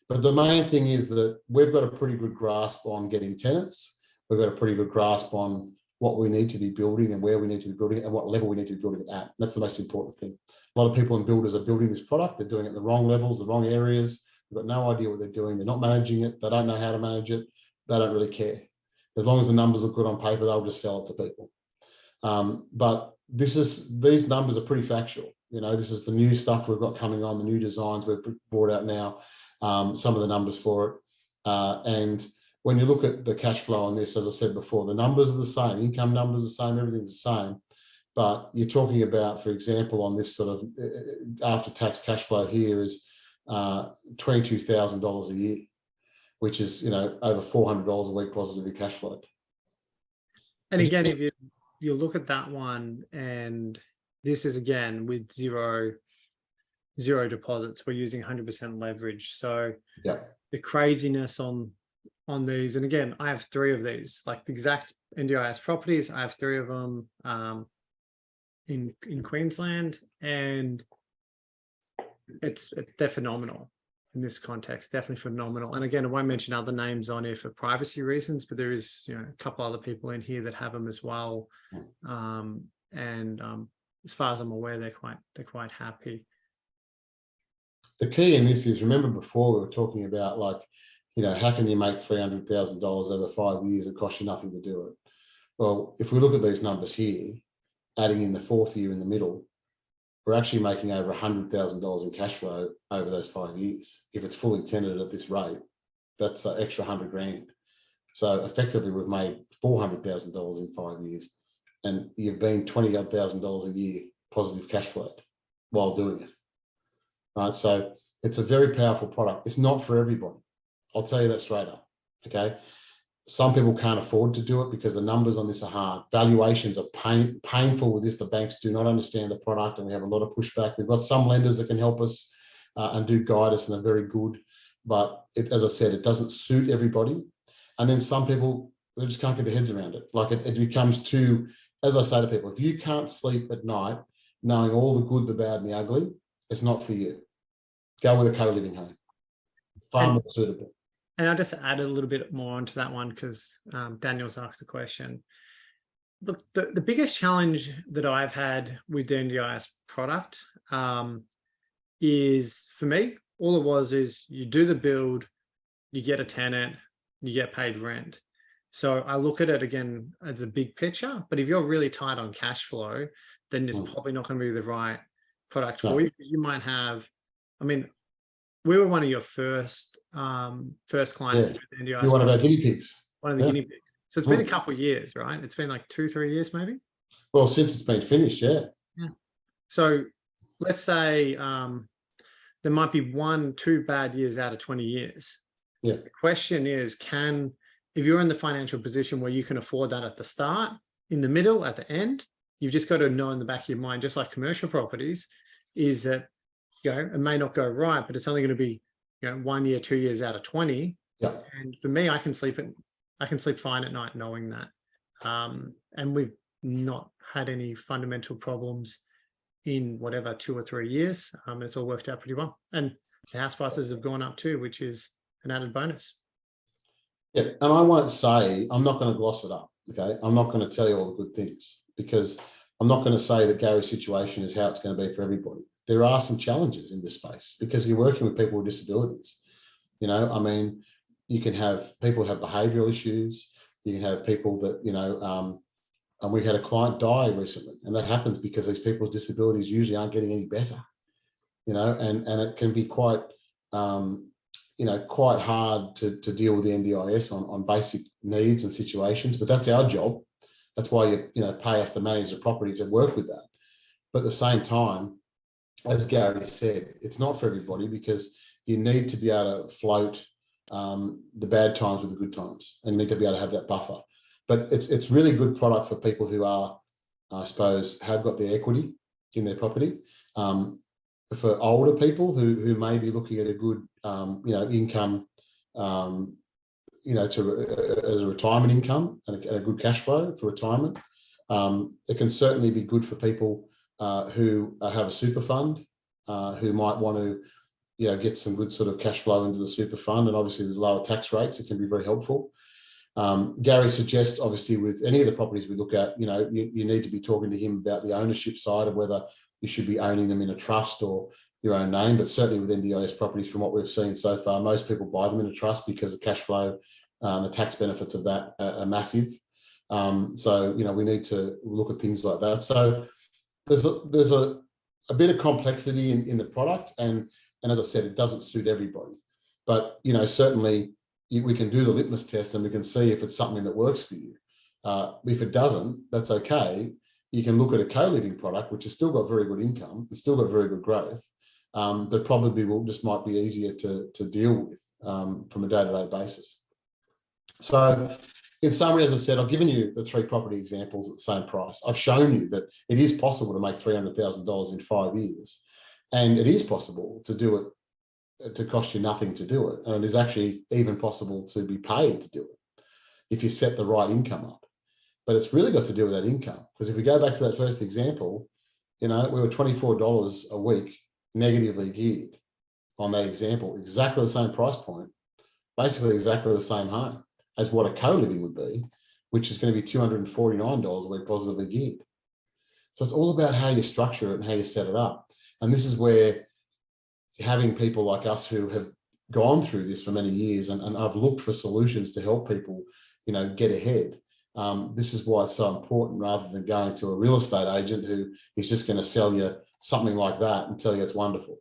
But the main thing is that we've got a pretty good grasp on getting tenants. We've got a pretty good grasp on what we need to be building and where we need to be building it and what level we need to be building it at. That's the most important thing. A lot of people and builders are building this product. They're doing it at the wrong levels, the wrong areas. They've got no idea what they're doing. They're not managing it. They don't know how to manage it. They don't really care. As long as the numbers look good on paper, they'll just sell it to people. But these numbers are pretty factual. You know, this is the new stuff we've got coming on, the new designs we've brought out now, some of the numbers for it. And when you look at the cash flow on this, as I said before, the numbers are the same, income numbers are the same, everything's the same. But you're talking about, for example, on this sort of after-tax cash flow here is $22,000 a year, which is, you know, over $400 a week positively cash flowed. And again, if you look at that one, and this is again with zero deposits, we're using 100% leverage. So yeah, the craziness on these, and again, I have 3 of these, like the exact NDIS properties. I have 3 of them in Queensland, and they're phenomenal in this context, definitely phenomenal. And again, I won't mention other names on here for privacy reasons, but there is, you know, a couple other people in here that have them as well. As far as I'm aware, they're quite happy. The key in this is, remember before we were talking about, like, you know, how can you make $300,000 over 5 years and cost you nothing to do it? Well, if we look at these numbers here, adding in the 4th year in the middle, we're actually making over $100,000 in cash flow over those 5 years. If it's fully tenanted at this rate, that's an extra 100 grand. So effectively, we've made $400,000 in 5 years, and you've been $20,000 a year positive cash flow while doing it. Right, so it's a very powerful product. It's not for everybody. I'll tell you that straight up. Okay, some people can't afford to do it because the numbers on this are hard. Valuations are painful with this. The banks do not understand the product, and we have a lot of pushback. We've got some lenders that can help us and do guide us and are very good, but as I said, it doesn't suit everybody. And then some people, they just can't get their heads around it. Like it becomes too, as I say to people, if you can't sleep at night knowing all the good, the bad, and the ugly, it's not for you. Go with a co-living home. Far more suitable. And I'll just add a little bit more onto that one because Daniel's asked the question. Look, the biggest challenge that I've had with the NDIS product is, for me, all it was is you do the build, you get a tenant, you get paid rent. So I look at it again as a big picture, but if you're really tight on cash flow, then it's probably not going to be the right product for you. You might have, I mean, we were one of your first clients. Yeah. You're one of our guinea pigs. One of the guinea pigs. So it's been a couple of years, right? It's been like 2-3 years, maybe. Well, since it's been finished, yeah. So let's say there might be 1-2 bad years out of 20 years. Yeah. The question is, if you're in the financial position where you can afford that at the start, in the middle, at the end, you've just got to know in the back of your mind, just like commercial properties, is that, you know, it may not go right, but it's only going to be, you know, 1 year, 2 years out of 20. Yeah. And for me, I can sleep fine at night knowing that. And we've not had any fundamental problems in whatever 2 or 3 years. It's all worked out pretty well. And the house prices have gone up too, which is an added bonus. Yeah. And I won't say, I'm not going to gloss it up. Okay. I'm not going to tell you all the good things, because I'm not going to say that Gary's situation is how it's going to be for everybody. There are some challenges in this space because you're working with people with disabilities. You know, I mean, you can have people who have behavioural issues. You can have people that, you know, and we had a client die recently, and that happens because these people's disabilities usually aren't getting any better, you know, and it can be quite, you know, quite hard to deal with the NDIS on basic needs and situations, but that's our job. That's why you know, pay us to manage the property to work with that. But at the same time, as Gary said, it's not for everybody, because you need to be able to float the bad times with the good times, and you need to be able to have that buffer. But it's really good product for people who are, I suppose, have got the equity in their property. For older people who may be looking at a good, you know, income, you know, as a retirement income and a good cash flow for retirement. It can certainly be good for people who have a super fund, who might want to, you know, get some good sort of cash flow into the super fund, and obviously the lower tax rates, it can be very helpful. Gary suggests, obviously, with any of the properties we look at, you know, you need to be talking to him about the ownership side of whether you should be owning them in a trust or your own name. But certainly with NDIS properties, from what we've seen so far, most people buy them in a trust because the cash flow The tax benefits of that are massive. So, we need to look at things like that. So there's a bit of complexity in the product. And as I said, it doesn't suit everybody. But, certainly we can do the litmus test and we can see if it's something that works for you. If it doesn't, that's okay. You can look at a co-living product, which has still got very good income, it's still got very good growth, but probably might be easier to deal with from a day-to-day basis. So in summary, as I said, I've given you the 3 property examples at the same price. I've shown you that it is possible to make $300,000 in 5 years, and it is possible to do it, to cost you nothing to do it. And it is actually even possible to be paid to do it if you set the right income up. But it's really got to do with that income. Because if we go back to that first example, we were $24 a week negatively geared on that example, exactly the same price point, basically exactly the same home as what a co-living would be, which is going to be $249 a week positively geared. So it's all about how you structure it and how you set it up. And this is where having people like us who have gone through this for many years and I've looked for solutions to help people, get ahead. This is why it's so important, rather than going to a real estate agent who is just going to sell you something like that and tell you it's wonderful,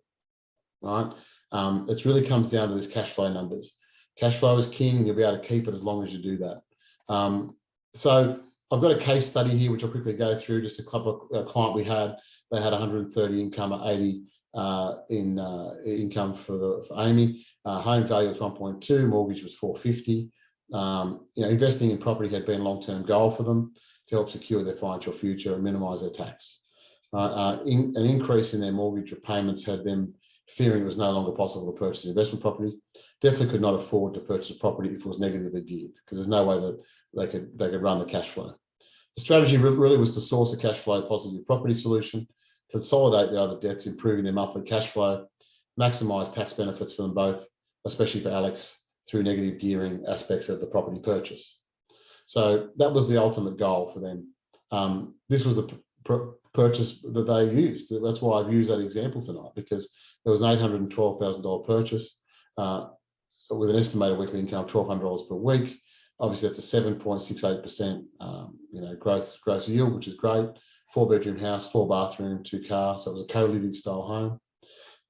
right? It really comes down to these cash flow numbers. Cash flow is king, and you'll be able to keep it as long as you do that. So I've got a case study here, which I'll quickly go through. Just a client we had, they had 130 income at 80 in income for Amy. Home value was 1.2, mortgage was 450. Investing in property had been a long-term goal for them to help secure their financial future and minimise their tax. An increase in their mortgage repayments had them fearing it was no longer possible to purchase an investment property. Definitely could not afford to purchase a property if it was negatively geared, because there's no way that they could run the cash flow. The strategy really was to source a cash flow positive property solution, consolidate their other debts, improving their monthly cash flow, maximise tax benefits for them both, especially for Alex, through negative gearing aspects of the property purchase. So that was the ultimate goal for them. This was the purchase that they used. That's why I've used that example tonight, because there was an $812,000 purchase with an estimated weekly income of $1,200 per week. Obviously, that's a 7.68% gross yield, which is great. 4-bedroom house, 4 bathroom, 2 cars. So it was a co-living style home,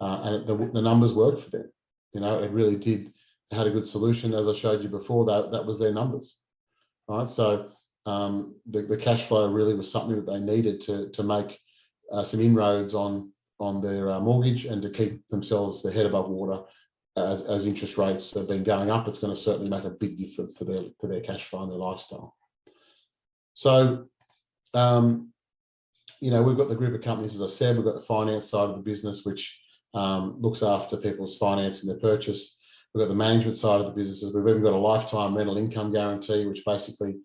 and the numbers worked for them. It really did. They had a good solution, as I showed you before. That was their numbers, right? So the cash flow really was something that they needed to make some inroads on their mortgage, and to keep themselves their head above water. As interest rates have been going up, it's going to certainly make a big difference to their cash flow and their lifestyle. So, we've got the group of companies, as I said. We've got the finance side of the business, which looks after people's finance and their purchase. We've got the management side of the businesses. We've even got a lifetime rental income guarantee, which basically,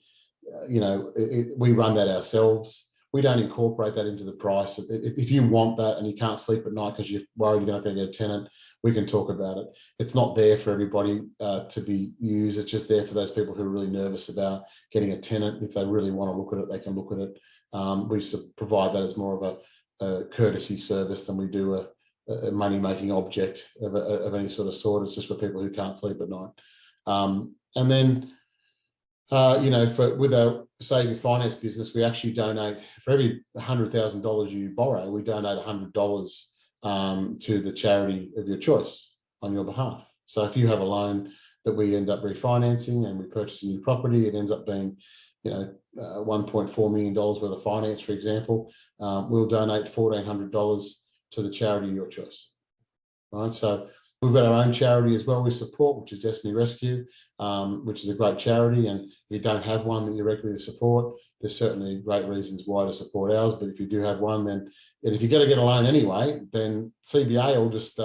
we run that ourselves. We don't incorporate that into the price. If you want that and you can't sleep at night because you're worried you're not going to get a tenant, we can talk about it. It's not there for everybody to be used. It's just there for those people who are really nervous about getting a tenant. If they really want to look at it, they can look at it. We provide that as more of a courtesy service than we do a money-making object of any sort. It's just for people who can't sleep at night. And then, with our Save Your Finance business, we actually donate, for every $100,000 you borrow, we donate $100 to the charity of your choice on your behalf. So if you have a loan that we end up refinancing and we purchase a new property, it ends up being, $1.4 million worth of finance, for example, we'll donate $1,400 to the charity of your choice. Right. So we've got our own charity as well we support, which is Destiny Rescue, which is a great charity. And if you don't have one that you regularly support, there's certainly great reasons why to support ours. But if you do have one, then, and if you're going to get a loan anyway, then CBA will just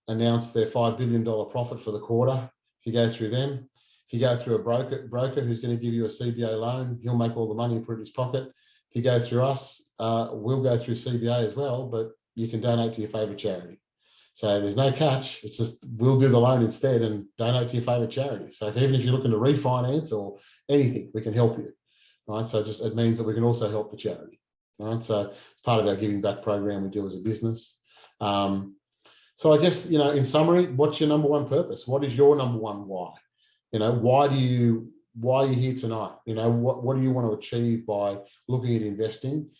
announce their $5 billion profit for the quarter. If you go through them, if you go through a broker who's going to give you a CBA loan, he'll make all the money and put it in his pocket. If you go through us, we'll go through CBA as well, but you can donate to your favourite charity. So there's no catch. It's just, we'll do the loan instead and donate to your favourite charity. So even if you're looking to refinance or anything, we can help you. Right. So it means that we can also help the charity. Right. So it's part of our giving back program we do as a business. So I guess, in summary, what's your number one purpose? What is your number one why? why are you here tonight? What do you want to achieve by looking at investing?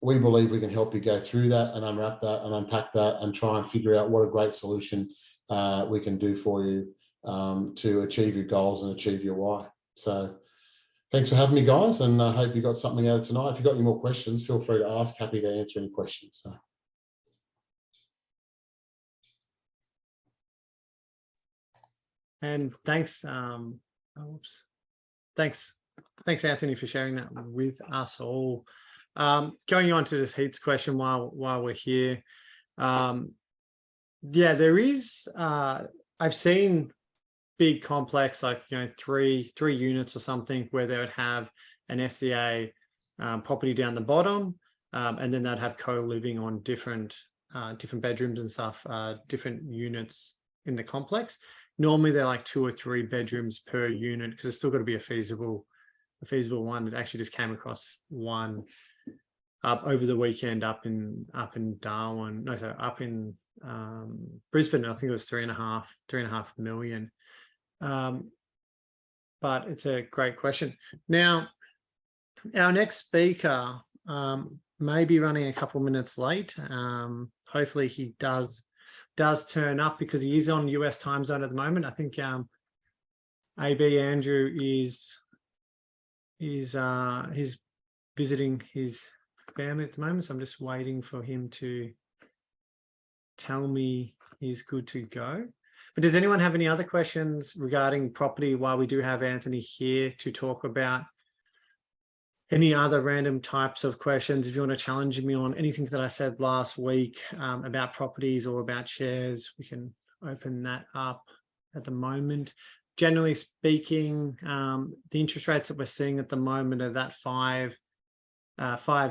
We believe we can help you go through that and unwrap that and unpack that and try and figure out what a great solution we can do for you to achieve your goals and achieve your why. So thanks for having me, guys, and I hope you got something out of tonight. If you've got any more questions, feel free to ask. Happy to answer any questions. So. And thanks, thanks, Anthony, for sharing that with us all. Going on to this Heath's question while we're here. Yeah, there is, I've seen big complex, like, three units or something, where they would have an SDA property down the bottom, and then they'd have co-living on different bedrooms and stuff, different units in the complex. Normally they're like 2 or 3 bedrooms per unit, because it's still got to be a feasible one. It actually just came across one up over the weekend up in Darwin, no, sorry, up in Brisbane. I think it was 3.5 million. But it's a great question. Now, our next speaker may be running a couple minutes late. Hopefully he does turn up, because he is on US time zone at the moment. I think AB Andrew is he's visiting his family at the moment, so I'm just waiting for him to tell me he's good to go. But does anyone have any other questions regarding property while we do have Anthony here to talk about any other random types of questions? If you want to challenge me on anything that I said last week about properties or about shares, we can open that up at the moment. Generally speaking, the interest rates that we're seeing at the moment are that 5,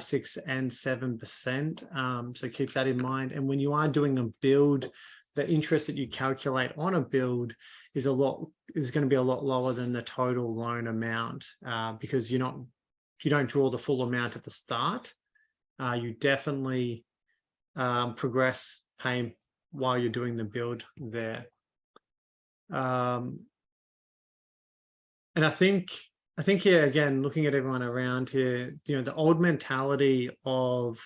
6, and 7%. So keep that in mind. And when you are doing a build, the interest that you calculate on a build is going to be a lot lower than the total loan amount, because you don't draw the full amount at the start. You definitely progress paying while you're doing the build there. And I think here, again, looking at everyone around here, the old mentality of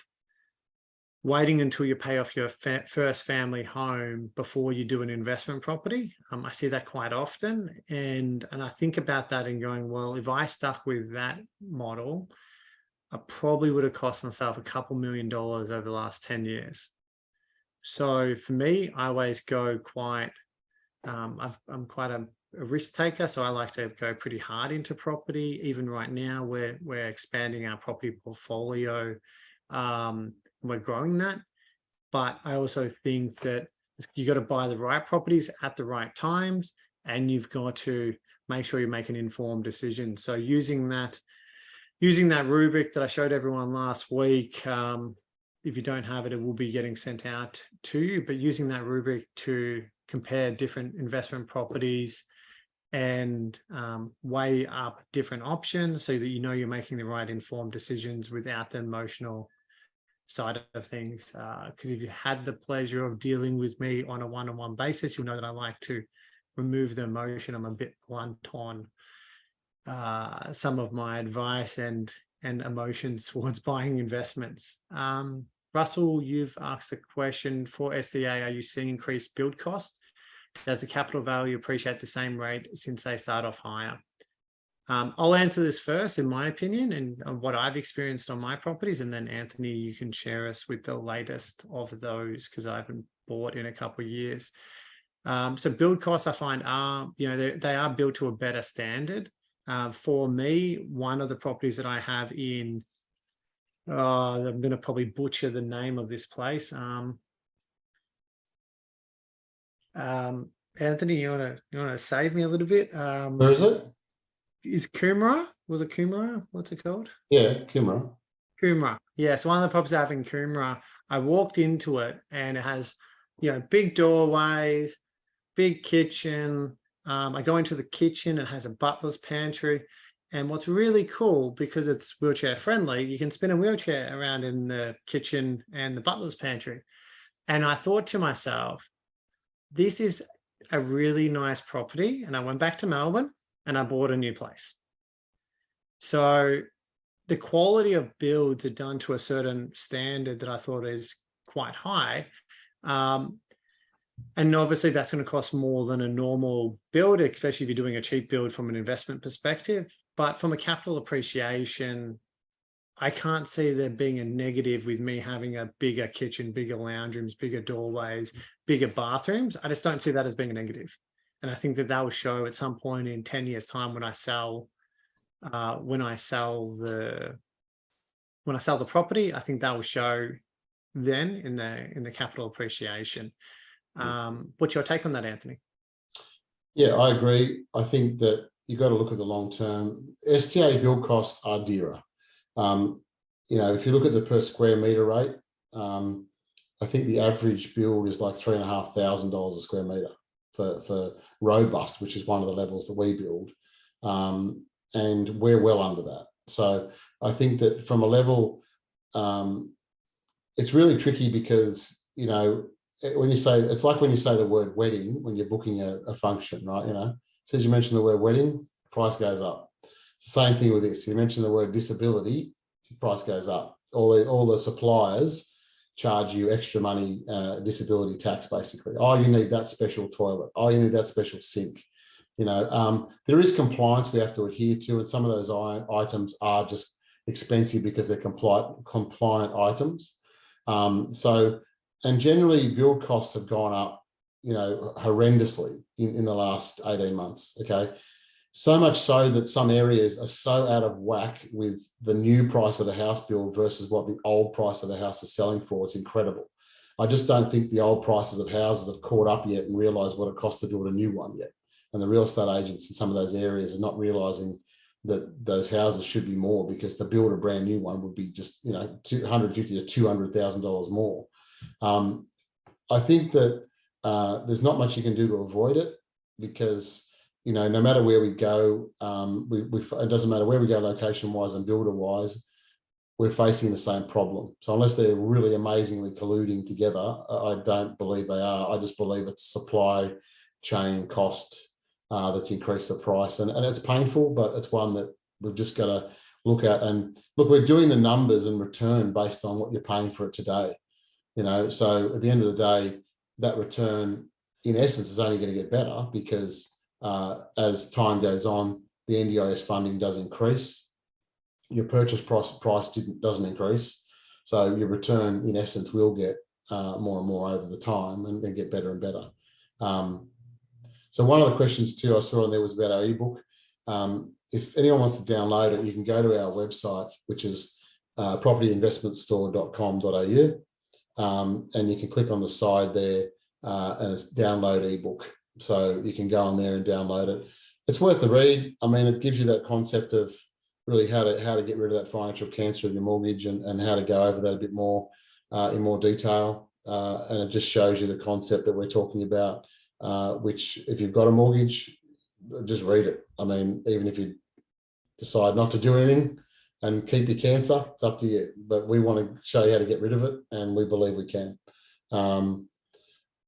waiting until you pay off your first family home before you do an investment property. I see that quite often. And I think about that and going, well, if I stuck with that model, I probably would have cost myself a couple $1 million over the last 10 years. So for me, I always go quite, I'm quite a risk taker. So I like to go pretty hard into property. Even right now, we're expanding our property portfolio. We're growing that, but I also think that you got to buy the right properties at the right times, and you've got to make sure you make an informed decision. So using that rubric that I showed everyone last week, if you don't have it, it will be getting sent out to you, but using that rubric to compare different investment properties and weigh up different options so that you're making the right informed decisions without the emotional side of things. Because if you had the pleasure of dealing with me on a one-on-one basis, you'll know that I like to remove the emotion. I'm a bit blunt on some of my advice and emotions towards buying investments. Russell, you've asked a question for SDA. Are you seeing increased build costs? Does the capital value appreciate the same rate since they start off higher? I'll answer this first, in my opinion, and what I've experienced on my properties, and then Anthony, you can share us with the latest of those, because I haven't bought in a couple of years. So build costs, I find, are they are built to a better standard. For me, one of the properties that I have in, I'm going to probably butcher the name of this place. Anthony, you want to save me a little bit? Where is it? Is Coomera? Was it Coomera? What's it called? Yeah, Coomera. Coomera. Yeah, so one of the properties I have in Coomera, I walked into it and it has, big doorways, big kitchen. I go into the kitchen, it has a butler's pantry. And what's really cool, because it's wheelchair friendly, you can spin a wheelchair around in the kitchen and the butler's pantry. And I thought to myself, this is a really nice property. And I went back to Melbourne and I bought a new place. So the quality of builds are done to a certain standard that I thought is quite high. And obviously that's going to cost more than a normal build, especially if you're doing a cheap build from an investment perspective. But from a capital appreciation, I can't see there being a negative with me having a bigger kitchen, bigger lounge rooms, bigger doorways, bigger bathrooms. I just don't see that as being a negative. And I think that will show at some point in 10 years time when I sell the property. I think that will show then in the capital appreciation. What's your take on that, Anthony? Yeah, I agree. I think that you've got to look at the long term. STA build costs are dearer. If you look at the per square meter rate, I think the average build is like $3,500 a square meter for robust, which is one of the levels that we build. And we're well under that. So I think that from a level, it's really tricky because, when you say, it's like when you say the word wedding, when you're booking a function, right? As soon as you mention the word wedding, price goes up. It's the same thing with this. You mention the word disability, price goes up. All the suppliers charge you extra money, disability tax, basically. Oh, you need that special toilet. Oh, you need that special sink. There is compliance we have to adhere to, and some of those items are just expensive because they're compliant items. And generally build costs have gone up, horrendously in the last 18 months. Okay. So much so that some areas are so out of whack with the new price of the house build versus what the old price of the house is selling for. It's incredible. I just don't think the old prices of houses have caught up yet and realized what it costs to build a new one yet. And the real estate agents in some of those areas are not realizing that those houses should be more, because to build a brand new one would be just, $150,000 to $200,000 more. I think that there's not much you can do to avoid it, because no matter where we go, it doesn't matter where we go location-wise and builder-wise, we're facing the same problem. So unless they're really amazingly colluding together, I don't believe they are. I just believe it's supply chain cost that's increased the price. And it's painful, but it's one that we've just got to look at. And look, we're doing the numbers and return based on what you're paying for it today. So at the end of the day, that return, in essence, is only going to get better because as time goes on, the NDIS funding does increase. Your purchase price doesn't increase. So your return, in essence, will get more and more over the time and get better and better. So one of the questions too I saw on there was about our ebook. If anyone wants to download it, you can go to our website, which is propertyinvestmentstore.com.au. And you can click on the side there and it's download ebook. So you can go on there and download it. It's worth the read. I mean, it gives you that concept of really how to get rid of that financial cancer of your mortgage and how to go over that a bit more in more detail. And it just shows you the concept that we're talking about, which if you've got a mortgage, just read it. I mean, even if you decide not to do anything and keep your cancer, it's up to you. But we want to show you how to get rid of it, and we believe we can.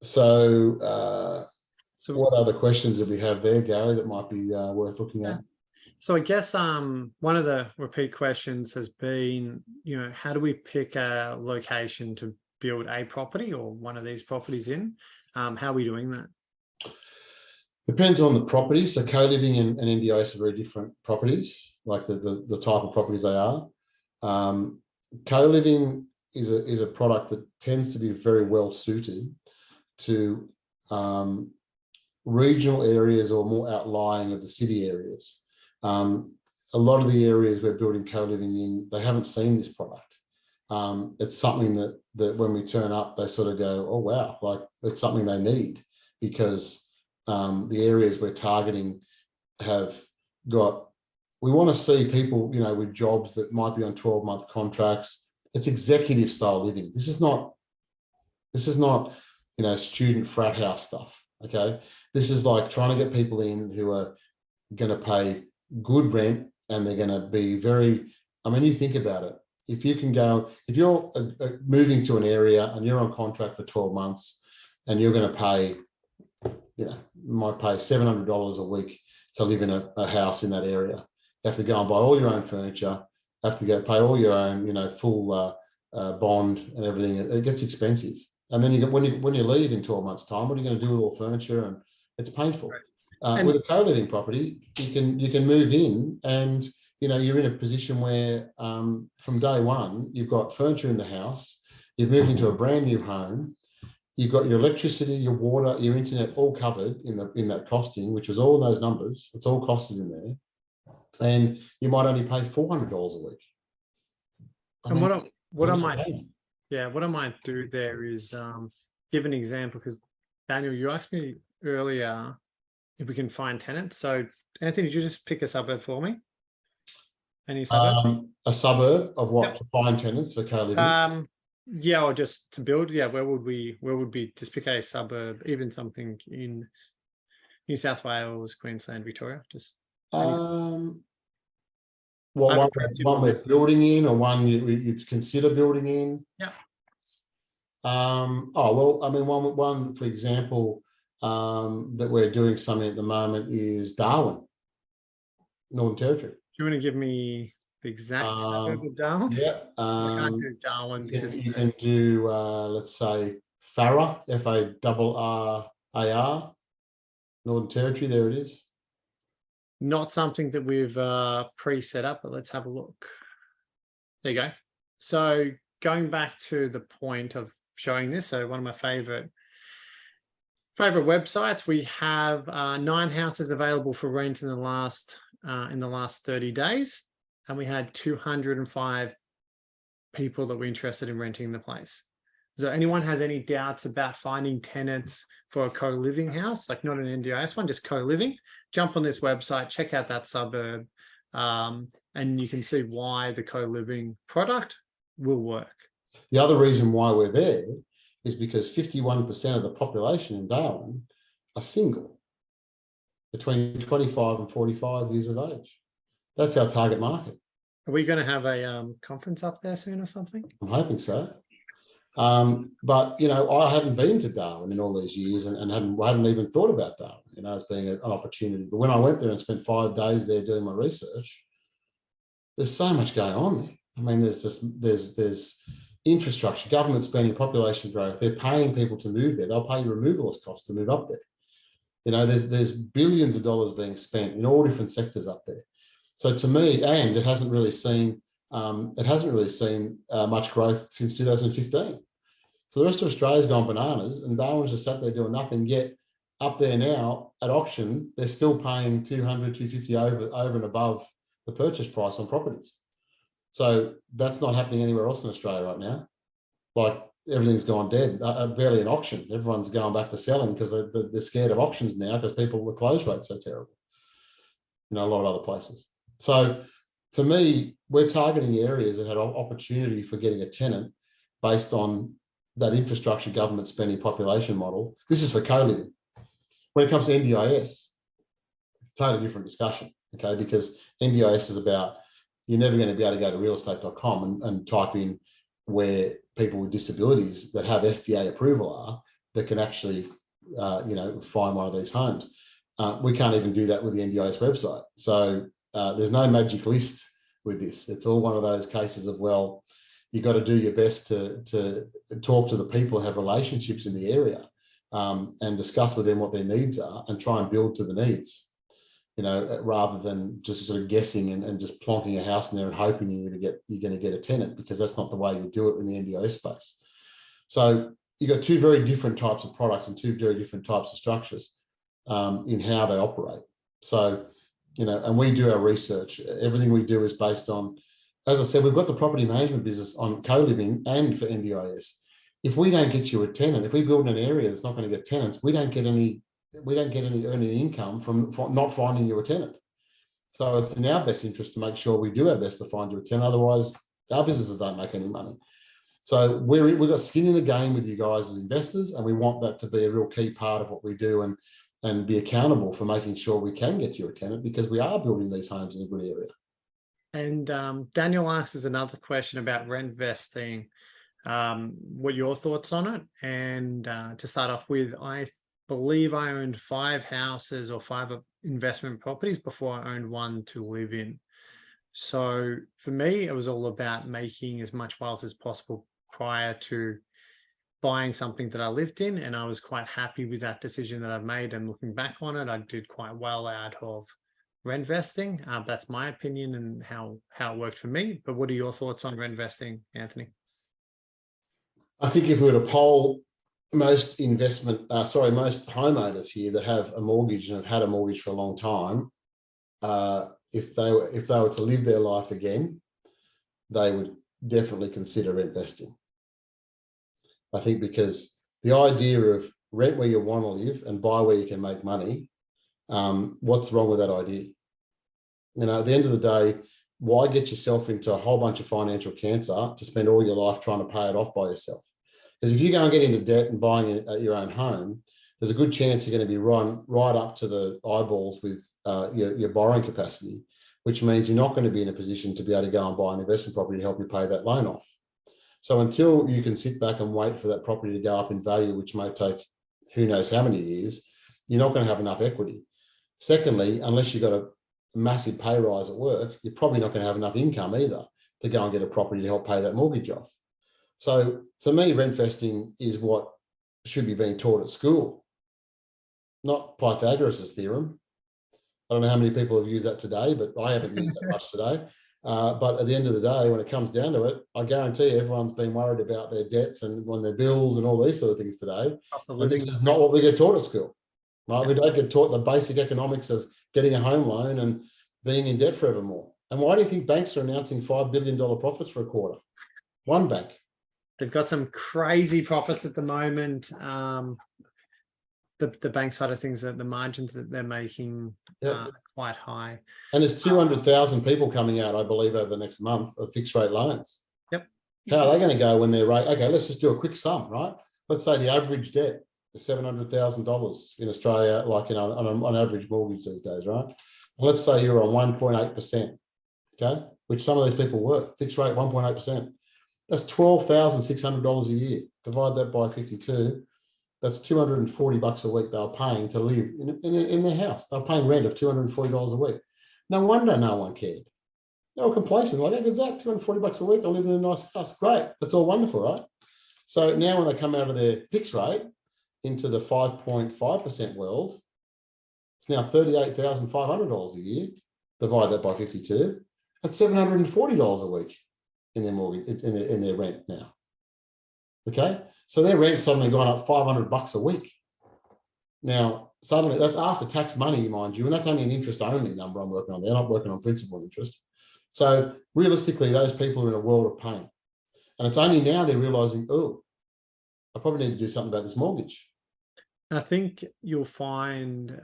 So what other questions do we have there, Gary, that might be worth looking at? So I guess one of the repeat questions has been, how do we pick a location to build a property or one of these properties in? How are we doing that? Depends on the property. So co-living and NDIS are very different properties, like the type of properties they are. Co-living is a product that tends to be very well suited to regional areas or more outlying of the city areas. A lot of the areas we're building co-living in, they haven't seen this product. It's something that when we turn up, they sort of go, oh, wow, like it's something they need, because the areas we're targeting have got, we want to see people, with jobs that might be on 12-month contracts. It's executive style living. This is not, student frat house stuff. Okay. This is like trying to get people in who are going to pay good rent, and they're going to be you think about it. If you're moving to an area and you're on contract for 12 months and you're going to pay, might pay $700 a week to live in a house in that area. You have to go and buy all your own furniture, have to go pay all your own, full bond and everything. It gets expensive. And then when you leave in 12 months' time, what are you going to do with all the furniture? And it's painful. With a co-living property, you can move in, and you're in a position where from day one you've got furniture in the house, you've moved into a brand new home, you've got your electricity, your water, your internet all covered in that costing, which is all those numbers. It's all costed in there, and you might only pay $400 a week. And what I might do there is give an example, because Daniel, you asked me earlier if we can find tenants. So Anthony, did you just pick a suburb for me? Any suburb? A suburb of what? Yep. To find tenants for co-living? Yeah, or just to build. Yeah, where would we just pick a suburb, even something in New South Wales, Queensland, Victoria? Just one we're building in, or one you'd consider building in? Yeah. One for example, that we're doing something at the moment is Darwin, Northern Territory. Do you want to give me the exact suburb of Darwin? Yeah. I can't do Darwin. You can do, let's say, Farrar, Farrar, Northern Territory. There it is. Not something that we've pre-set up, but let's have a look. There you go. So going back to the point of showing this, so one of my favorite websites, we have 9 houses available for rent in the last 30 days, and we had 205 people that were interested in renting the place. So anyone has any doubts about finding tenants for a co-living house, like not an NDIS one, just co-living, jump on this website, check out that suburb, and you can see why the co-living product will work. The other reason why we're there is because 51% of the population in Darwin are single, between 25 and 45 years of age. That's our target market. Are we going to have a conference up there soon or something? I'm hoping so. But I hadn't been to Darwin in all these years, and hadn't even thought about Darwin, as being an opportunity. But when I went there and spent 5 days there doing my research, there's so much going on there. I mean, there's infrastructure, government spending, population growth. They're paying people to move there. They'll pay you removalist costs to move up there. There's billions of dollars being spent in all different sectors up there. So to me, and it hasn't really seen much growth since 2015. So the rest of Australia's gone bananas, and Darwin's just sat there doing nothing. Yet up there now at auction, they're still paying 200, 250 over and above the purchase price on properties. So that's not happening anywhere else in Australia right now. Like, everything's gone dead. Barely an auction. Everyone's going back to selling because they're scared of auctions now, because the close rate's so terrible. A lot of other places. So to me, we're targeting areas that had opportunity for getting a tenant based on that infrastructure, government spending, population model. This is for co-living. When it comes to NDIS, totally different discussion, okay? Because NDIS is about, you're never going to be able to go to realestate.com and type in where people with disabilities that have SDA approval are, that can actually, find one of these homes. We can't even do that with the NDIS website. So there's no magic list with this. It's all one of those cases of, well, you've got to do your best to talk to the people and have relationships in the area, and discuss with them what their needs are and try and build to the needs, rather than just sort of guessing and just plonking a house in there and hoping you're going to get a tenant, because that's not the way you do it in the NDIS space. So you've got 2 very different types of products and 2 very different types of structures in how they operate. So, and we do our research. Everything we do is based on, as I said, we've got the property management business on co-living and for NDIS. If we don't get you a tenant, if we build an area that's not going to get tenants, we don't get any earning income from not finding you a tenant. So it's in our best interest to make sure we do our best to find you a tenant. Otherwise, our businesses don't make any money. So we've got skin in the game with you guys as investors, and we want that to be a real key part of what we do, and be accountable for making sure we can get you a tenant, because we are building these homes in a good area. And Daniel asks us another question about rent vesting. What are your thoughts on it? And to start off with, I believe I owned 5 houses or 5 investment properties before I owned one to live in. So for me, it was all about making as much wealth as possible prior to buying something that I lived in. And I was quite happy with that decision that I've made. And looking back on it, I did quite well out of rent vesting. That's my opinion and how it worked for me. But what are your thoughts on rent vesting, Anthony? I think if we were to poll most most homeowners here that have a mortgage and have had a mortgage for a long time, if they were to live their life again, they would definitely consider rent vesting. I think because the idea of rent where you want to live and buy where you can make money, what's wrong with that idea? You know, at the end of the day, why get yourself into a whole bunch of financial cancer to spend all your life trying to pay it off by yourself? Because if you go and get into debt and buying your own home, there's a good chance you're going to be right up to the eyeballs with your borrowing capacity, which means you're not going to be in a position to be able to go and buy an investment property to help you pay that loan off. So until you can sit back and wait for that property to go up in value, which may take who knows how many years, you're not going to have enough equity. Secondly, unless you've got a massive pay rise at work, you're probably not going to have enough income either to go and get a property to help pay that mortgage off. So to me, rent vesting is what should be being taught at school, not Pythagoras' theorem. I don't know how many people have used that today, but I haven't used that much today. But at the end of the day, when it comes down to it, I guarantee everyone's been worried about their debts and on their bills and all these sort of things today. And this is not what we get taught at school, right? Yeah. We don't get taught the basic economics of getting a home loan and being in debt forevermore. And why do you think banks are announcing $5 billion profits for a quarter? One bank. They've got some crazy profits at the moment. The bank side of things, that the margins that they're making are quite high. And there's 200,000 people coming out, I believe, over the next month of fixed rate loans. Yep. How are they going to go when they're rate? Okay, let's just do a quick sum, right? Let's say the average debt is $700,000 in Australia, like on average mortgage these days, right? Let's say you're on 1.8%, okay, which some of these people work, fixed rate 1.8%. That's $12,600 a year. Divide that by 52. That's $240 a week they're paying to live in their house. They're paying rent of $240 a week. No wonder no one cared. They were complacent. Like, how good's that? $240 a week. I live in a nice house. Great. That's all wonderful, right? So now when they come out of their fixed rate into the 5.5% world, it's now $38,500 a year. Divide that by 52. That's $740 a week in their mortgage, in their rent now. Okay, so their rent suddenly gone up $500 a week. Now, suddenly that's after tax money, mind you, and that's only an interest only number I'm working on. They're not working on principal interest. So realistically, those people are in a world of pain. And it's only now they're realizing, oh, I probably need to do something about this mortgage. And I think you'll find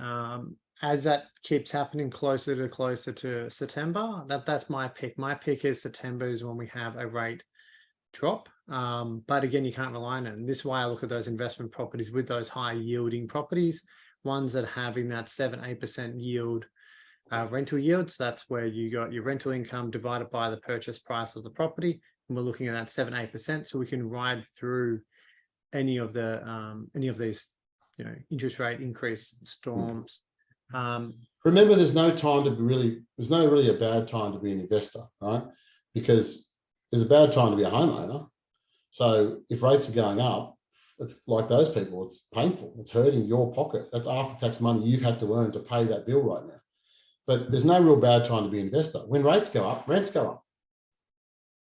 as that keeps happening closer to September, that's my pick. My pick is September is when we have a rate drop. But again, you can't rely on it. And this is why I look at those investment properties with those high yielding properties, ones that are having that 7-8% yield, rental yields. That's where you got your rental income divided by the purchase price of the property. And we're looking at that 7-8%. So we can ride through any of these, interest rate increase storms. Remember, there's no really a bad time to be an investor, right? Because there's a bad time to be a homeowner. So if rates are going up, it's like those people, it's painful. It's hurting your pocket. That's after-tax money you've had to earn to pay that bill right now. But there's no real bad time to be an investor. When rates go up, rents go up.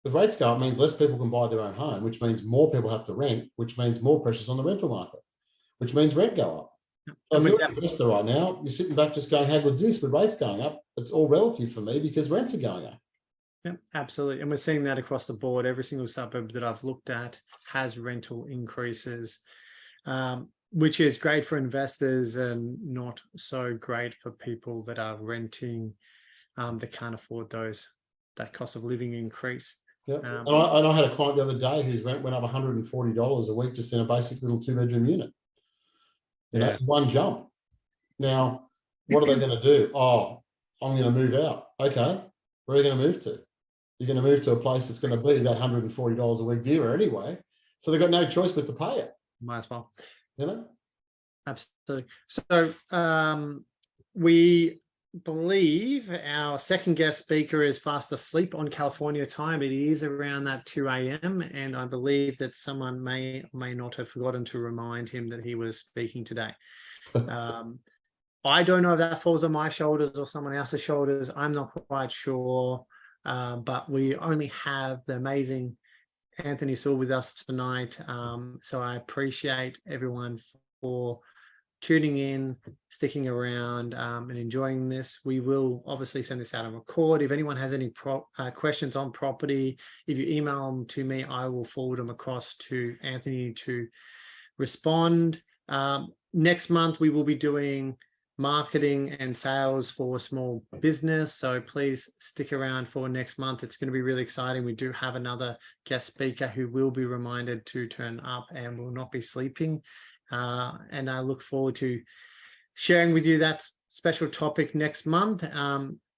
If rates go up, it means less people can buy their own home, which means more people have to rent, which means more pressures on the rental market, which means rent go up. So if you're an investor right now, you're sitting back just going, how good's this? With rates going up, it's all relative for me because rents are going up. Yeah, absolutely. And we're seeing that across the board. Every single suburb that I've looked at has rental increases, which is great for investors and not so great for people that are renting, that can't afford that cost of living increase. Yeah. And I had a client the other day whose rent went up $140 a week just in a basic little 2-bedroom unit. One jump. Now, what are they going to do? Oh, I'm going to move out. Okay, where are you going to move to? You're going to move to a place that's going to be that $140 a week dearer anyway. So they've got no choice but to pay it. Might as well. Absolutely. So we believe our second guest speaker is fast asleep on California time. It is around that 2 a.m. and I believe that someone may or may not have forgotten to remind him that he was speaking today. I don't know if that falls on my shoulders or someone else's shoulders. I'm not quite sure. But we only have the amazing Anthony Saul with us tonight. So I appreciate everyone for tuning in, sticking around, and enjoying this. We will obviously send this out on record. If anyone has any questions on property, if you email them to me, I will forward them across to Anthony to respond. Next month, we will be doing marketing and sales for small business. So please stick around for next month. It's going to be really exciting. We do have another guest speaker who will be reminded to turn up and will not be sleeping. And I look forward to sharing with you that special topic next month.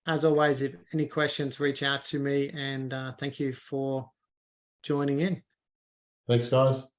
As always, if any questions, reach out to me, and thank you for joining in. Thanks, guys.